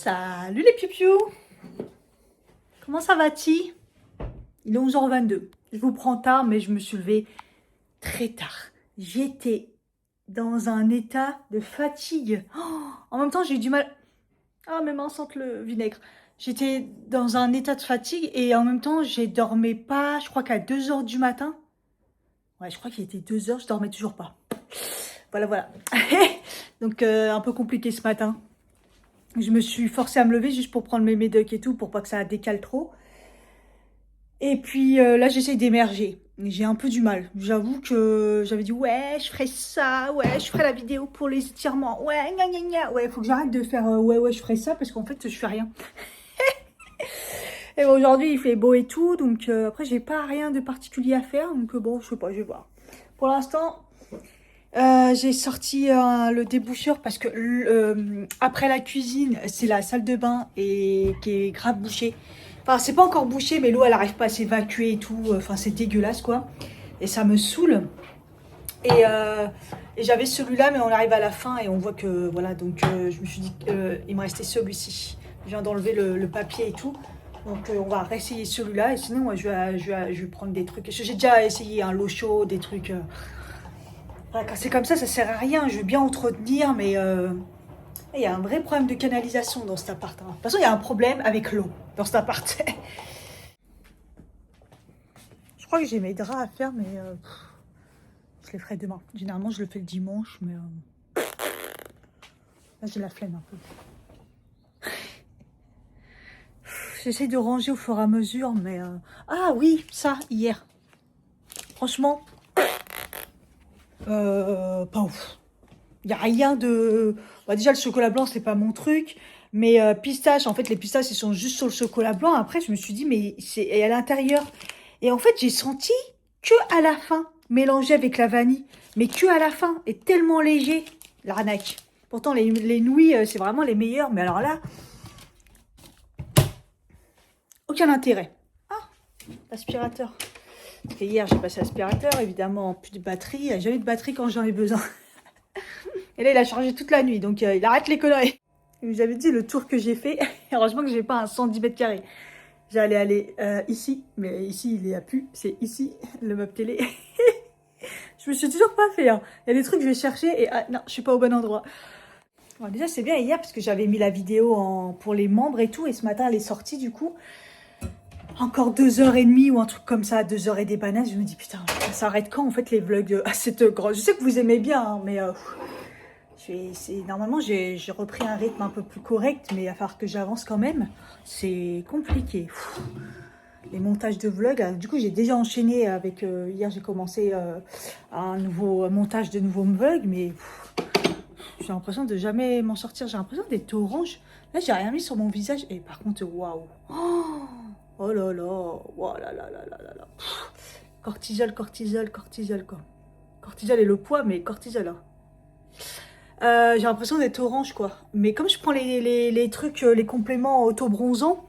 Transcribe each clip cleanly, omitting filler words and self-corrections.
Salut les piou-piou. Comment ça va-t-il? Il est 11h22. Je vous prends tard, mais je me suis levée très tard. J'étais dans un état de fatigue. Oh, en même temps, j'ai eu du mal... Ah, mes mains sentent le vinaigre. J'étais dans un état de fatigue et en même temps, j'ai dormi pas, je crois qu'à 2h du matin. Ouais, je crois qu'il était 2h, je dormais toujours pas. Voilà. Donc, un peu compliqué ce matin. Je me suis forcée à me lever juste pour prendre mes médocs et tout, pour pas que ça décale trop. Et puis là, j'essaye d'émerger. J'ai un peu du mal. J'avoue que j'avais dit, ouais, je ferai ça, ouais, je ferai la vidéo pour les étirements. Ouais, gna gna gna. Ouais, faut que j'arrête de faire, ouais, je ferai ça, parce qu'en fait, je fais rien. Et bon, aujourd'hui, il fait beau et tout, donc après, j'ai pas rien de particulier à faire. Donc bon, je sais pas, je vais voir. Pour l'instant... j'ai sorti le déboucheur parce que après la cuisine, c'est la salle de bain et qui est grave bouchée. Enfin, c'est pas encore bouché, mais l'eau, elle arrive pas à s'évacuer et tout. Enfin, c'est dégueulasse, quoi. Et ça me saoule. Et j'avais celui-là, mais on arrive à la fin et on voit que, voilà, donc je me suis dit qu'il me restait celui-ci. Je viens d'enlever le papier et tout. Donc, on va réessayer celui-là. Et sinon, moi, je vais prendre des trucs. J'ai déjà essayé l'eau chaude, des trucs... Voilà, quand c'est comme ça sert à rien. Je veux bien entretenir, mais il y a un vrai problème de canalisation dans cet appart. Hein. De toute façon, il y a un problème avec l'eau dans cet appart. Je crois que j'ai mes draps à faire, mais je les ferai demain. Généralement, je le fais le dimanche, mais là, j'ai la flemme un peu. J'essaie de ranger au fur et à mesure, mais... Ah oui, ça, hier. Franchement, pas ouf. Il n'y a rien de... Bah, déjà, le chocolat blanc, c'est pas mon truc. Mais pistache, en fait, les pistaches, ils sont juste sur le chocolat blanc. Après, je me suis dit, mais c'est à l'intérieur. Et en fait, j'ai senti que à la fin, mélangé avec la vanille. Mais que à la fin, et tellement léger. L'arnaque. Pourtant, les nouilles, c'est vraiment les meilleures. Mais alors là, aucun intérêt. Ah, l'aspirateur. Et hier, j'ai passé l'aspirateur, évidemment, plus de batterie. Il n'y a jamais de batterie quand j'en ai besoin. Et là, il a chargé toute la nuit, donc il arrête les conneries. Vous avez dit le tour que j'ai fait. Heureusement que j'ai pas un 110 mètres carrés. J'allais aller ici, mais ici, il n'y a plus. C'est ici, le meuble télé. Je me suis toujours pas fait. Hein. Il y a des trucs que je vais chercher et non, je suis pas au bon endroit. Bon, déjà, c'est bien hier parce que j'avais mis la vidéo pour les membres et tout. Et ce matin, elle est sortie du coup. Encore 2h30 ou un truc comme ça, 2h et des bananes. Je me dis, putain, ça s'arrête quand en fait les vlogs à cette grosse... Je sais que vous aimez bien, hein, mais normalement j'ai repris un rythme un peu plus correct, mais il va falloir que j'avance quand même. C'est compliqué. Les montages de vlogs, du coup j'ai déjà enchaîné avec... hier j'ai commencé un nouveau montage de nouveaux vlogs, mais j'ai l'impression de jamais m'en sortir. J'ai l'impression d'être orange. Là j'ai rien mis sur mon visage. Et par contre, waouh. Oh là là, oh là là là là là là. Cortisol, quoi. Cortisol et le poids, mais cortisol. Hein. J'ai l'impression d'être orange, quoi. Mais comme je prends les trucs, les compléments auto-bronzants,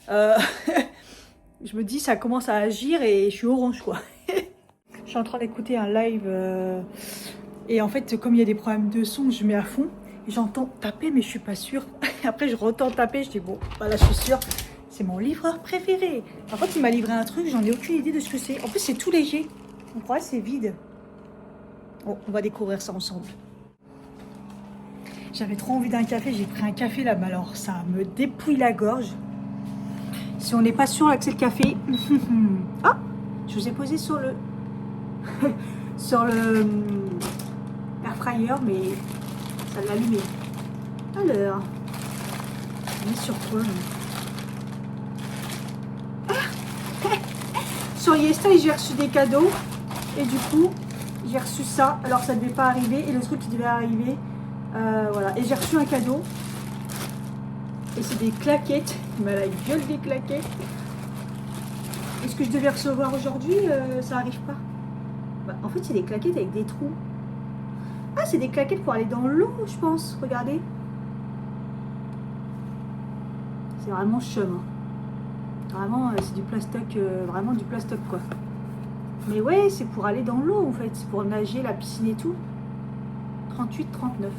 je me dis ça commence à agir et je suis orange, quoi. Je suis en train d'écouter un live et en fait, comme il y a des problèmes de son, je mets à fond et j'entends taper, mais je suis pas sûre. Après, je retends taper, je dis bon, voilà, je suis sûre. C'est mon livreur préféré. Par contre, il m'a livré un truc, j'en ai aucune idée de ce que c'est. En plus, c'est tout léger. On croit que c'est vide. Bon, on va découvrir ça ensemble. J'avais trop envie d'un café, j'ai pris un café là, mais alors ça me dépouille la gorge. Si on n'est pas sûr là que c'est le café... Ah, je vous ai posé sur le... sur le... air fryer, mais ça l'a allumé. Alors... On est sur quoi là? Sur Yesta, j'ai reçu des cadeaux et du coup j'ai reçu ça. Alors ça ne devait pas arriver et le truc qui devait arriver, voilà. Et j'ai reçu un cadeau et c'est des claquettes. Mais la gueule des claquettes. Est-ce que je devais recevoir aujourd'hui? Ça arrive pas. Bah, en fait c'est des claquettes avec des trous. Ah, c'est des claquettes pour aller dans l'eau, je pense. Regardez. C'est vraiment chum. Hein. Vraiment, c'est du plastoc, vraiment du plastoc, quoi. Mais ouais, c'est pour aller dans l'eau, en fait. C'est pour nager, la piscine et tout. 38, 39.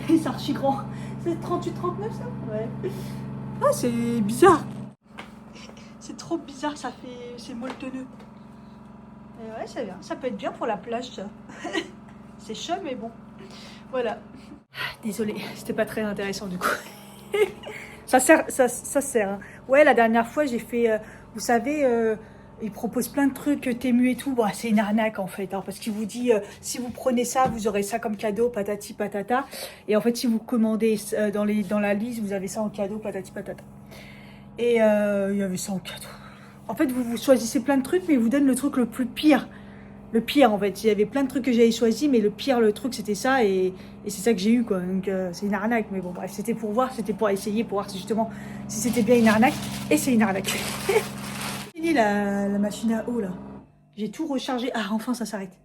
C'est archi grand. C'est 38-39 ça? Ouais. Ah, c'est bizarre. C'est trop bizarre, ça fait... c'est molletonneux. Et ouais, c'est bien. Ça peut être bien pour la plage, ça. C'est chaud, mais bon. Voilà. Désolée, c'était pas très intéressant du coup. Ça sert. Hein. Ouais, la dernière fois, j'ai fait... vous savez, ils proposent plein de trucs, Temu et tout. Bon, c'est une arnaque en fait. Hein, parce qu'il vous dit, si vous prenez ça, vous aurez ça comme cadeau, patati patata. Et en fait, si vous commandez dans la liste, vous avez ça en cadeau, patati patata. Et il y avait ça en cadeau. En fait, vous choisissez plein de trucs, mais ils vous donnent le truc le plus pire. Le pire, en fait. Il y avait plein de trucs que j'avais choisi, mais le pire, le truc, c'était ça. Et c'est ça que j'ai eu, quoi. Donc, c'est une arnaque. Mais bon, bref, c'était pour voir, c'était pour essayer, pour voir si justement, si c'était bien une arnaque. Et c'est une arnaque. Fini la machine à eau, là. J'ai tout rechargé. Ah, enfin, ça s'arrête.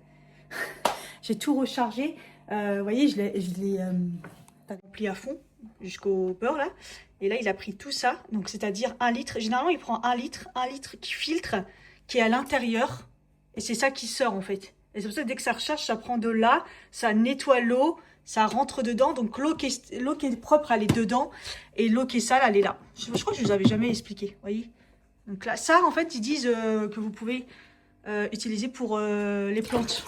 J'ai tout rechargé. Vous voyez, je l'ai rempli à fond, jusqu'au beurre, là. Et là, il a pris tout ça. Donc, c'est-à-dire 1 litre. Généralement, il prend 1 litre qui filtre, qui est à l'intérieur. Et c'est ça qui sort, en fait. Et c'est pour ça que dès que ça recharge, ça prend de là, ça nettoie l'eau, ça rentre dedans. Donc, l'eau qui est propre, elle est dedans. Et l'eau qui est sale, elle est là. Je crois que je ne vous avais jamais expliqué, vous voyez. Donc là, ça, en fait, ils disent que vous pouvez utiliser pour les plantes.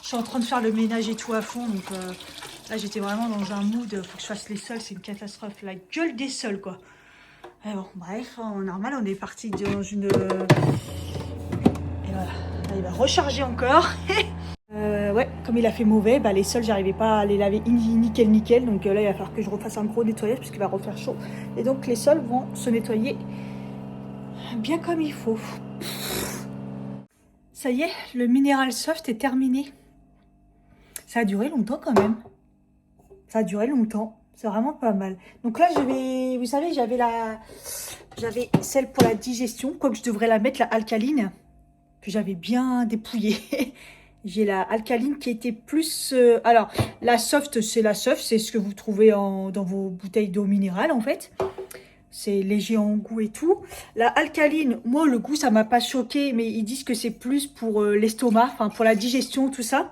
Je suis en train de faire le ménage et tout à fond. Donc là, j'étais vraiment dans un mood. Faut que je fasse les sols, c'est une catastrophe. La gueule des sols, quoi. Alors, bref, en normal, on est parti dans une... Et voilà. Là, il va recharger encore. Ouais, comme il a fait mauvais, bah, les sols, j'arrivais pas à les laver nickel. Donc là, il va falloir que je refasse un gros nettoyage puisqu'il va refaire chaud. Et donc, les sols vont se nettoyer bien comme il faut. Ça y est, le Mineral Soft est terminé. Ça a duré longtemps quand même. Ça a duré longtemps. C'est vraiment pas mal. Donc là, je vais... Vous savez, j'avais celle pour la digestion. Quoique je devrais la mettre, la alcaline. Que j'avais bien dépouillée. J'ai la alcaline qui était plus... alors, la soft, c'est la soft. C'est ce que vous trouvez dans vos bouteilles d'eau minérale, en fait. C'est léger en goût et tout. La alcaline, moi, le goût, ça m'a pas choqué. Mais ils disent que c'est plus pour l'estomac. Enfin, pour la digestion, tout ça.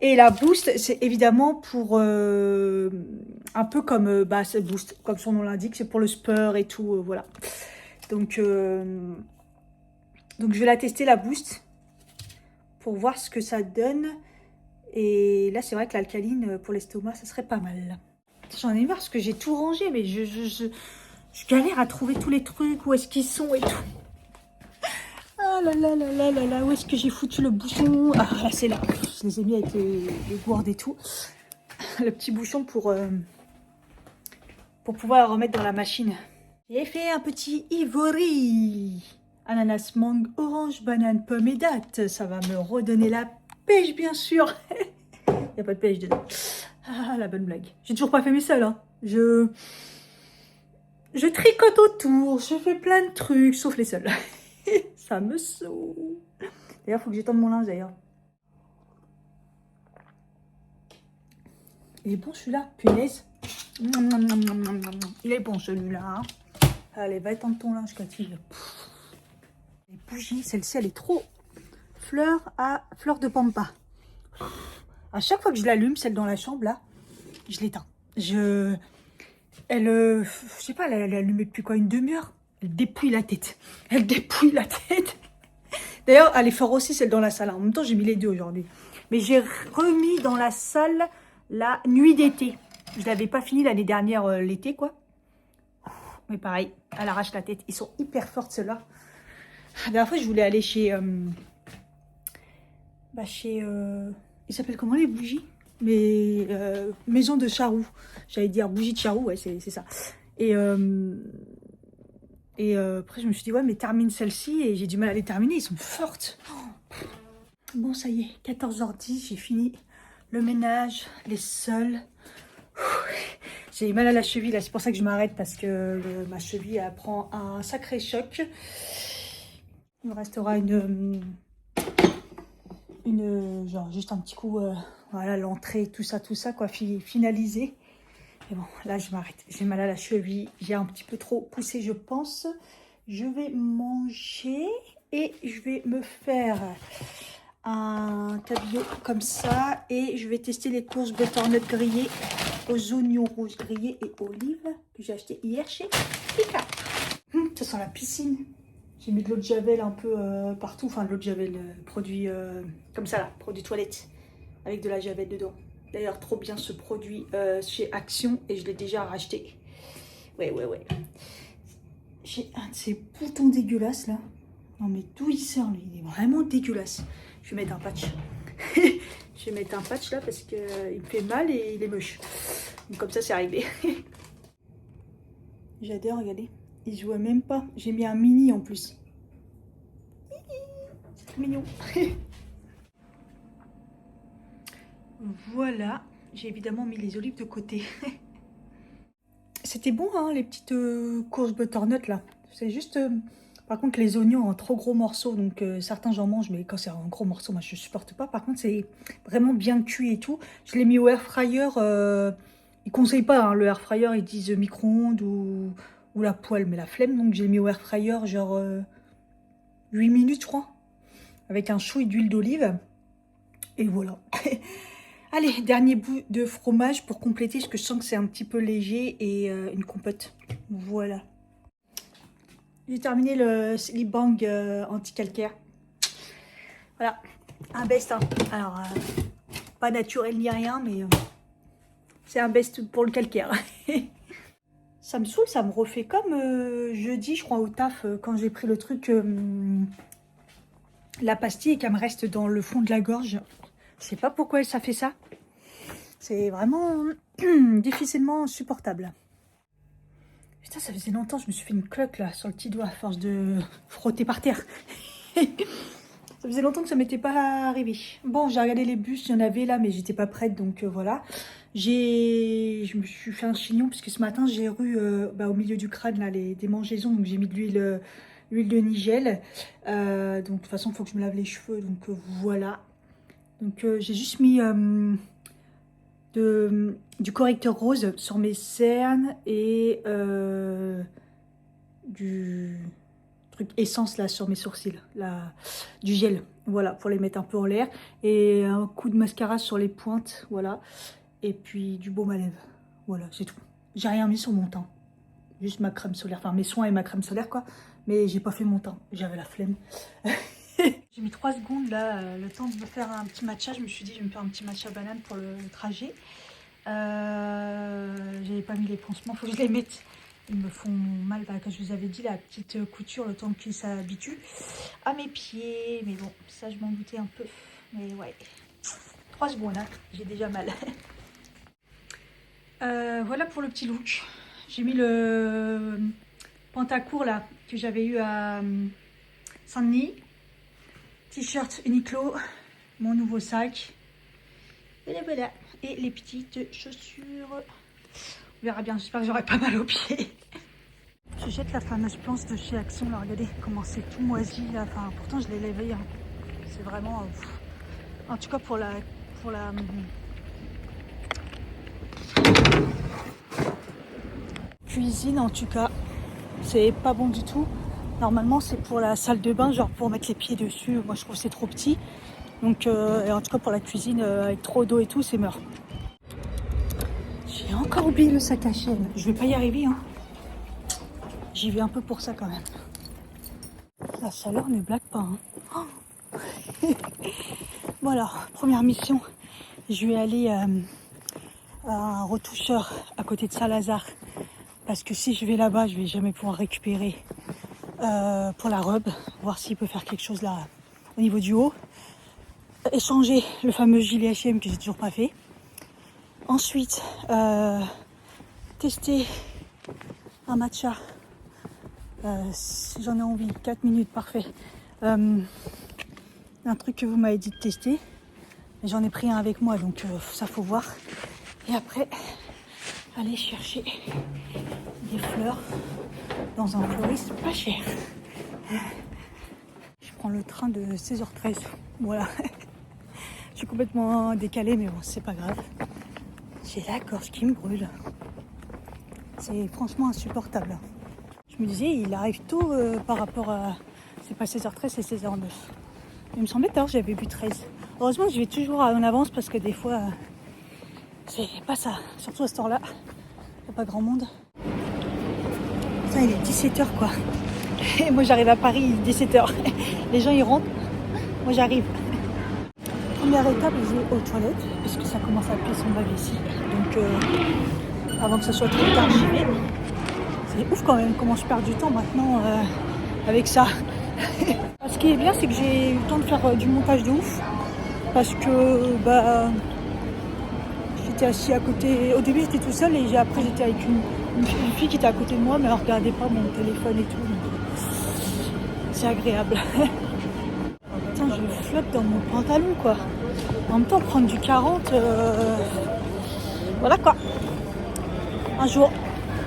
Et la boost, c'est évidemment pour... un peu comme... bah, c'est boost, comme son nom l'indique. C'est pour le spur et tout, voilà. Donc, je vais la tester, la boost. Pour voir ce que ça donne. Et là, c'est vrai que l'alcaline, pour l'estomac, ça serait pas mal. J'en ai marre parce que j'ai tout rangé. Mais je galère à trouver tous les trucs. Où est-ce qu'ils sont et tout. Ah là là là là là là. Où est-ce que j'ai foutu le bouchon? Ah là, c'est là. Je les ai mis avec les gourdes et tout. Le petit bouchon pour pouvoir le remettre dans la machine. J'ai fait un petit ivory. Ananas, mangue, orange, banane, pomme et date. Ça va me redonner la pêche, bien sûr. Il n'y a pas de pêche dedans. Ah, la bonne blague. J'ai toujours pas fait mes sols. Hein. Je tricote autour. Je fais plein de trucs, sauf les sols. Ça me saoule. D'ailleurs, il faut que j'étende mon linge, d'ailleurs. Il est bon, celui-là. Punaise. Il est bon, celui-là. Hein. Allez, va étendre ton linge, Cathy. Les bougies, celle-ci, elle est trop fleur de pampa. À chaque fois que je l'allume, celle dans la chambre, là, je l'éteins. Je sais pas, elle est allumée depuis quoi, une demi-heure? Elle dépouille la tête. Elle dépouille la tête. D'ailleurs, elle est fort aussi, celle dans la salle. En même temps, j'ai mis les deux aujourd'hui. Mais j'ai remis dans la salle la nuit d'été. Je l'avais pas fini l'année dernière, l'été, quoi. Mais pareil, elle arrache la tête. Ils sont hyper fortes, ceux-là. La dernière fois, je voulais aller chez... ils s'appellent comment, les bougies? Mais maison de Charroux. J'allais dire bougie de Charroux, ouais, c'est ça. Et après, je me suis dit, ouais, mais termine celle-ci. Et j'ai du mal à les terminer, ils sont fortes. Bon, ça y est, 14h10, j'ai fini le ménage, les sols. J'ai mal à la cheville, là, c'est pour ça que je m'arrête, parce que ma cheville, elle prend un sacré choc. Il me restera genre juste un petit coup, voilà, l'entrée, tout ça, quoi, finalisé. Et bon, là, je m'arrête. J'ai mal à la cheville, j'ai un petit peu trop poussé, je pense. Je vais manger et je vais me faire un cabillaud comme ça. Et je vais tester les courges butternut grillées aux oignons rouges grillés et olives que j'ai acheté hier chez Pika. Ça sent la piscine. J'ai mis de l'eau de javel un peu partout. Enfin, de l'eau de javel, produit comme ça, là, produit toilette. Avec de la javel dedans. D'ailleurs, trop bien ce produit chez Action. Et je l'ai déjà racheté. Ouais. J'ai un de ces boutons dégueulasses, là. Non, mais d'où il sort, lui? Il est vraiment dégueulasse. Je vais mettre un patch. Je vais mettre un patch, là, parce qu'il me fait mal et il est moche. Donc, comme ça, c'est réglé. J'adore, regardez. Il se voit même pas. J'ai mis un mini en plus. C'est trop mignon. Voilà. J'ai évidemment mis les olives de côté. C'était bon, hein, les petites courges butternut, là. C'est juste... par contre, les oignons en trop gros morceaux. Donc, certains, j'en mange. Mais quand c'est un gros morceau, moi, je supporte pas. Par contre, c'est vraiment bien cuit et tout. Je l'ai mis au air fryer. Ils conseillent pas, hein, le air fryer. Ils disent micro-ondes ou la poêle. Mais la flemme. Donc, j'ai mis au air fryer, genre 8 minutes, je crois. Avec un chouï d'huile d'olive. Et voilà. Allez, dernier bout de fromage pour compléter, parce que je sens que c'est un petit peu léger, et une compote. Voilà. J'ai terminé le Slip Bang anti-calcaire. Voilà, un best. Hein. Alors, pas naturel ni rien, mais c'est un best pour le calcaire. Ça me saoule, ça me refait comme jeudi, je crois, au taf, quand j'ai pris le truc, la pastille, et qu'elle me reste dans le fond de la gorge. Je sais pas pourquoi ça fait ça. C'est vraiment difficilement supportable. Putain, ça faisait longtemps, je me suis fait une cloque là sur le petit doigt à force de frotter par terre. Ça faisait longtemps que ça m'était pas arrivé. Bon, j'ai regardé les bus, il y en avait là, mais j'étais pas prête, donc voilà. Je me suis fait un chignon, parce que ce matin, j'ai eu au milieu du crâne là, des démangeaisons, donc j'ai mis de l'huile de nigel. Donc de toute façon, il faut que je me lave les cheveux, donc voilà. Donc j'ai juste mis du correcteur rose sur mes cernes et du truc essence là sur mes sourcils, du gel, voilà, pour les mettre un peu en l'air, et un coup de mascara sur les pointes, voilà, et puis du baume à lèvres, voilà, c'est tout. J'ai rien mis sur mon teint, juste ma crème solaire, enfin mes soins et ma crème solaire quoi, mais j'ai pas fait mon teint, j'avais la flemme. J'ai mis 3 secondes là, le temps de me faire un petit matcha. Je me suis dit, je vais me faire un petit matcha banane pour le trajet. J'avais pas mis les pansements, faut que je les mette. Ils me font mal, comme je vous avais dit, la petite couture, le temps qu'ils s'habituent à mes pieds. Mais bon, ça je m'en doutais un peu. Mais ouais, 3 secondes, hein, j'ai déjà mal. Voilà pour le petit look. J'ai mis le pantacourt là, que j'avais eu à Saint-Denis. T-shirt Uniqlo, mon nouveau sac. Et voilà. Et les petites chaussures. On verra bien, j'espère que j'aurai pas mal aux pieds. Je jette la fameuse planche de chez Action. Là, regardez comment c'est tout moisi. Là. Enfin, pourtant, je l'ai lavé. Hein. C'est vraiment... en tout cas, pour la cuisine, en tout cas, c'est pas bon du tout. Normalement, c'est pour la salle de bain, genre pour mettre les pieds dessus. Moi, je trouve que c'est trop petit. Donc, et en tout cas, pour la cuisine, avec trop d'eau et tout, c'est mort. J'ai encore oublié le sac à chaîne. Je vais pas y arriver. Hein. J'y vais un peu pour ça quand même. La chaleur ne blague pas. Hein. Oh. Voilà, première mission. Je vais aller à un retoucheur à côté de Saint-Lazare. Parce que si je vais là-bas, je vais jamais pouvoir récupérer pour la robe. Voir s'il peut faire quelque chose là au niveau du haut. Échanger le fameux gilet H&M que j'ai toujours pas fait. Ensuite, tester un matcha. Si j'en ai envie, 4 minutes, parfait. Un truc que vous m'avez dit de tester. J'en ai pris un avec moi, donc ça faut voir. Et après, aller chercher des fleurs dans un fleuriste pas cher. Je prends le train de 16h13. Voilà. Je suis complètement décalée, mais bon, c'est pas grave. J'ai la gorge qui me brûle. C'est franchement insupportable. Je me disais, il arrive tôt par rapport à... C'est pas 16h13, c'est 16h09. Il me semblait que j'avais vu 13. Heureusement que je vais toujours en avance parce que des fois, c'est pas ça. Surtout à cette heure-là, il n'y a pas grand monde. Putain, il est 17h quoi. Et moi j'arrive à Paris, il est 17h. Les gens ils rentrent, moi j'arrive. Première étape, je vais aux toilettes parce que ça commence à appeler son bac ici. Donc avant que ce soit trop tard, j'y vais. C'est ouf quand même comment je perds du temps maintenant avec ça. Ce qui est bien, c'est que j'ai eu le temps de faire du montage de ouf. Parce que j'étais assis à côté. Au début, j'étais tout seul et après, j'étais avec une fille qui était à côté de moi, mais elle ne regardait pas mon téléphone et tout. Donc, c'est agréable. Putain, je flotte dans mon pantalon, quoi. En même temps, prendre du 40, voilà quoi. Un jour,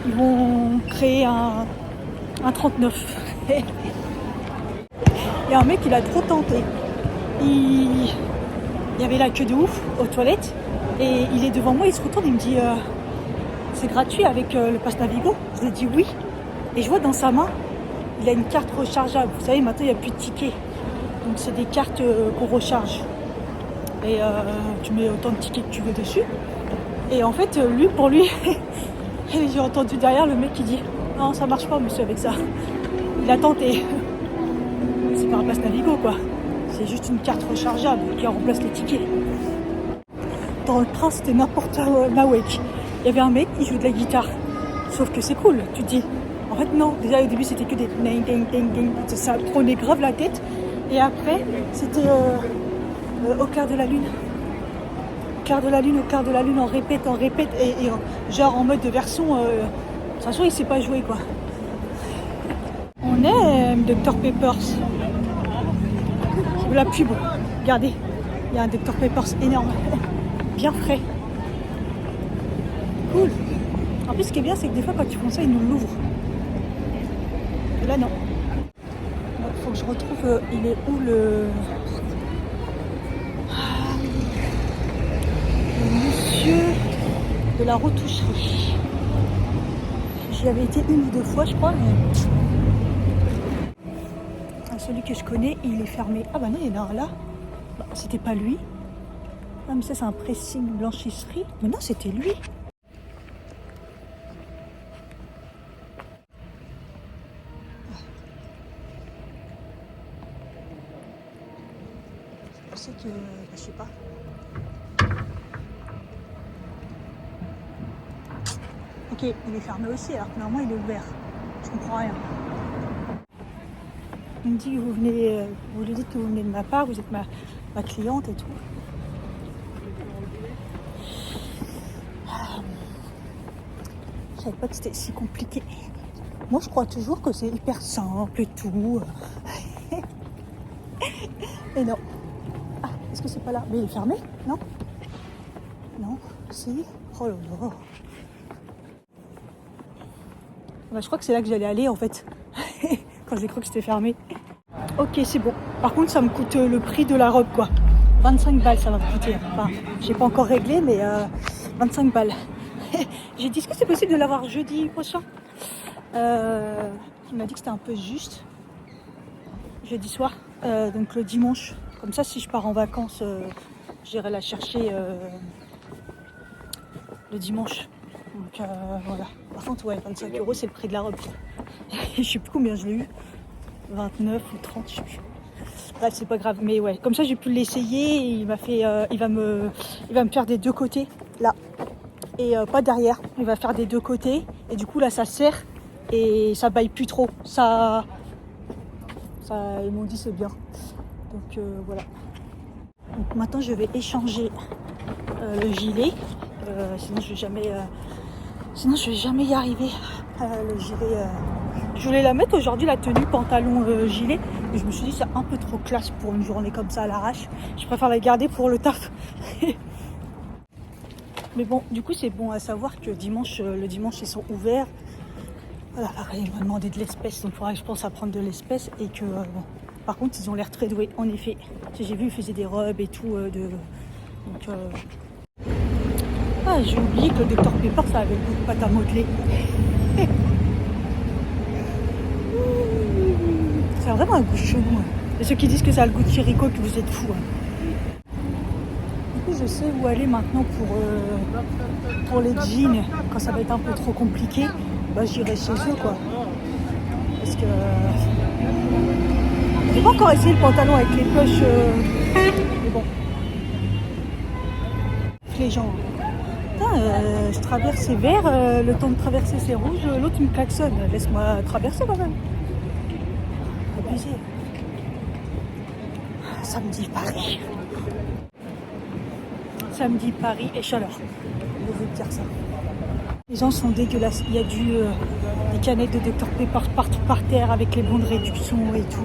ils vont créer un 39. Il y a un mec, il a trop tenté. Il y avait la queue de ouf aux toilettes et il est devant moi, il se retourne, il me dit c'est gratuit avec le pass Navigo. Je lui ai dit oui et je vois dans sa main il a une carte rechargeable. Vous savez maintenant il n'y a plus de tickets, donc c'est des cartes qu'on recharge et tu mets autant de tickets que tu veux dessus. Et en fait pour lui j'ai entendu derrière le mec qui dit non ça marche pas monsieur avec ça. Il a tenté. C'est pas un pass Navigo quoi. C'est juste une carte rechargeable qui remplace les tickets. Dans le train, c'était n'importe nawek. Il y avait un mec qui jouait de la guitare. Sauf que c'est cool, tu te dis. En fait, non. Déjà, au début, c'était que des ding, ding, ding, ding. Ça prenait grave la tête. Et après, c'était au clair de la lune. Au clair de la lune, au clair de la lune, on répète. Et genre en mode de version. De toute façon, il sait pas jouer, quoi. On aime Dr Peppers. La pub, regardez, il y a un Dr Peppers énorme, bien frais, cool. En plus ce qui est bien c'est que des fois quand tu fais ça ils nous l'ouvrent, et là non. Il faut que je retrouve, il est où le monsieur de la retoucherie. J'y avais été une ou deux fois je crois, mais celui que je connais, il est fermé. Ah bah non, il y en a un là. Bah, c'était pas lui. Ah mais ça c'est un pressing blanchisserie. Mais non, c'était lui. Je pensais que... je sais pas. Ok, il est fermé aussi alors que normalement il est ouvert. Je comprends rien. Il me dit que vous venez, vous lui dites que vous venez de ma part, vous êtes ma cliente et tout. Je savais pas que c'était si compliqué. Moi je crois toujours que c'est hyper simple et tout. Et non. Ah, est-ce que c'est pas là? Mais il est fermé? Non? Non? Si? Oh là là. Bah, je crois que c'est là que j'allais aller en fait. Quand j'ai cru que c'était fermé. Ok, c'est bon. Par contre, ça me coûte le prix de la robe, quoi. 25 balles, ça va me coûter. Enfin, j'ai pas encore réglé, mais 25 balles. J'ai dit, est-ce que c'est possible de l'avoir jeudi prochain? Il m'a dit que c'était un peu juste. Jeudi soir, donc le dimanche. Comme ça, si je pars en vacances, j'irai la chercher le dimanche. Donc voilà. Par contre, ouais, 25 €, c'est le prix de la robe. Je sais plus combien je l'ai eu. 29 ou 30, je sais plus. Bref, c'est pas grave. Mais ouais, comme ça, j'ai pu l'essayer. Il m'a fait, il va me faire des deux côtés, là. Et pas derrière. Il va faire des deux côtés. Et du coup, là, ça serre. Et ça baille plus trop. Ça ils m'ont dit c'est bien. Donc voilà. Donc maintenant, je vais échanger le gilet. Sinon, je vais jamais y arriver. Le gilet. Je voulais la mettre aujourd'hui, la tenue pantalon gilet. Mais je me suis dit c'est un peu trop classe pour une journée comme ça à l'arrache. Je préfère la garder pour le taf. Mais bon, du coup, c'est bon à savoir que le dimanche, ils sont ouverts. Voilà, ils m'ont demandé de l'espèce, donc il faudra que je pense à prendre de l'espèce. Et que, bon, par contre, ils ont l'air très doués, en effet. J'ai vu, ils faisaient des robes et tout. Donc, ah, j'ai oublié que le Dr Pepper, ça avait beaucoup de pâte à modeler. C'est vraiment un goût chelou. Et ceux qui disent que ça a le goût de chirico, que vous êtes fous. Hein. Du coup, je sais où aller maintenant pour les jeans. Quand ça va être un peu trop compliqué, bah, j'irai chez eux, quoi. Parce que... j'ai pas encore essayé le pantalon avec les poches. Mais bon. Les gens... Putain, je traverse, c'est vert, le temps de traverser c'est rouge, l'autre il me klaxonne. Laisse-moi traverser quand même. Abusé. Samedi Paris. Samedi Paris et chaleur. Je vais vous dire ça. Les gens sont dégueulasses. Il y a des canettes de Dr Pepper partout par terre avec les bons de réduction et tout.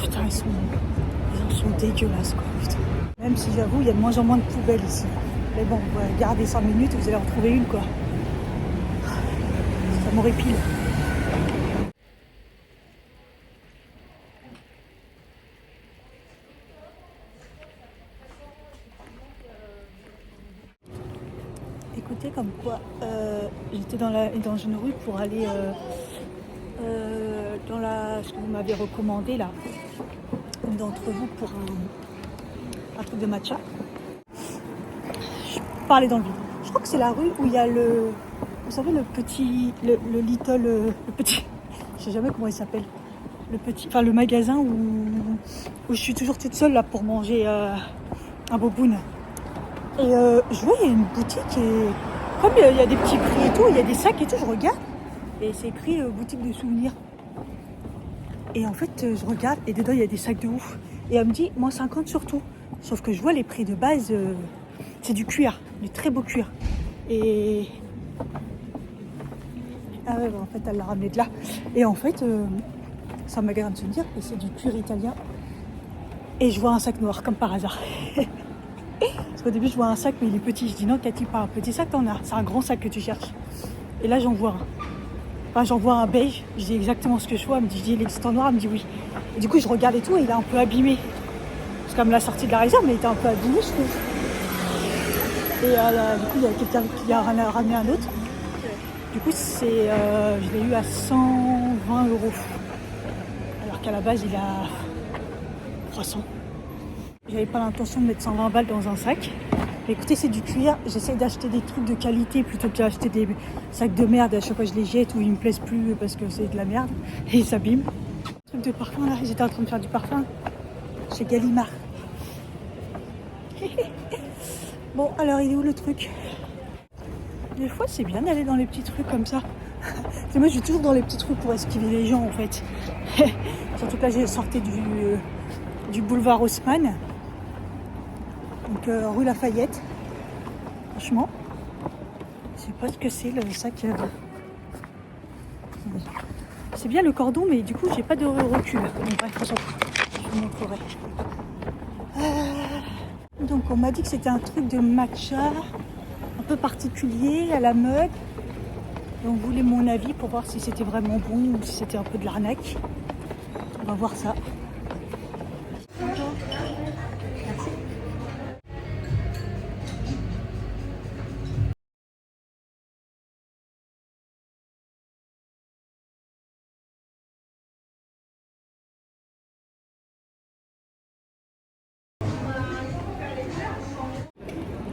Putain, les gens sont dégueulasses quoi. Putain. Même si j'avoue, il y a de moins en moins de poubelles ici. Mais bon, gardez 5 minutes, vous allez en trouver une quoi. Ça m'horripile. Écoutez, comme quoi, j'étais dans une rue pour aller dans ce que vous m'avez recommandé là, une d'entre vous pour un truc de matcha. Je parlais dans le vide. Je crois que c'est la rue où il y a vous savez le petit, le petit, je sais jamais comment il s'appelle, le magasin où je suis toujours toute seule là pour manger un boboon. Et je vois il y a une boutique et comme il y a des petits prix et tout, il y a des sacs et tout, je regarde et c'est écrit boutique de souvenirs. Et en fait je regarde et dedans il y a des sacs de ouf. Et elle me dit moins 50 sur tout. Sauf que je vois les prix de base, c'est du cuir, du très beau cuir. Et ah ouais, bah en fait elle l'a ramené de là. Et en fait c'est un magasin de souvenirs et c'est du cuir italien. Et je vois un sac noir comme par hasard. Parce qu'au début je vois un sac mais il est petit. Je dis non Cathy, pas un petit sac t'en as, c'est un grand sac que tu cherches. Et là j'en vois un. Enfin j'en vois un beige, je dis exactement ce que je vois. Elle me dit, je dis il existe en noir, elle me dit oui. Et du coup je regarde et tout et il est un peu abîmé. Parce qu'elle me l'a sorti de la réserve mais il était un peu abîmé je trouve. Et du coup il y a quelqu'un qui a ramené un autre. Du coup je l'ai eu à 120 €. Alors qu'à la base il a 300. J'avais pas l'intention de mettre 120 balles dans un sac. Mais écoutez, c'est du cuir. J'essaye d'acheter des trucs de qualité plutôt que d'acheter des sacs de merde. À chaque fois, je les jette ou ils me plaisent plus parce que c'est de la merde et ils s'abîment. Truc de parfum là, j'étais en train de faire du parfum chez Gallimard. Bon, alors il est où le truc? Des fois, c'est bien d'aller dans les petits trucs comme ça. Et moi, je vais toujours dans les petits trucs pour esquiver les gens en fait. Surtout que là, j'ai sorti du boulevard Haussmann. Donc rue Lafayette. Franchement, je sais pas ce que c'est le sac. C'est bien le cordon, mais du coup, j'ai pas de recul. Donc bref, je vous montrerai. Donc on m'a dit que c'était un truc de matcha, un peu particulier, à la mode. Et on voulait mon avis pour voir si c'était vraiment bon ou si c'était un peu de l'arnaque. On va voir ça.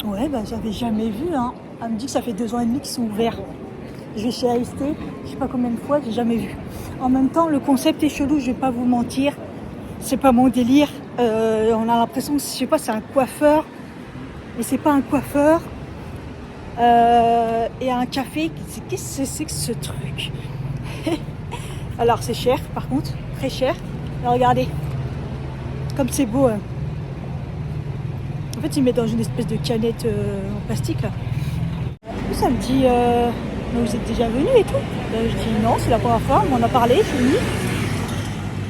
Ouais, bah j'avais jamais vu. Hein. Elle me dit que ça fait 2 ans et demi qu'ils sont ouverts. Je vais chez AST, je sais pas combien de fois, j'ai jamais vu. En même temps, le concept est chelou, je vais pas vous mentir. C'est pas mon délire. On a l'impression que, je sais pas, c'est un coiffeur. Mais c'est pas un coiffeur. Et un café. Qu'est-ce que c'est que ce truc? Alors c'est cher par contre, très cher. Alors, regardez, comme c'est beau. En fait, ils mettent dans une espèce de canette en plastique là. Ça me dit, mais vous êtes déjà venu et tout. Je dis non, c'est la première fois, on en a parlé, je suis venue.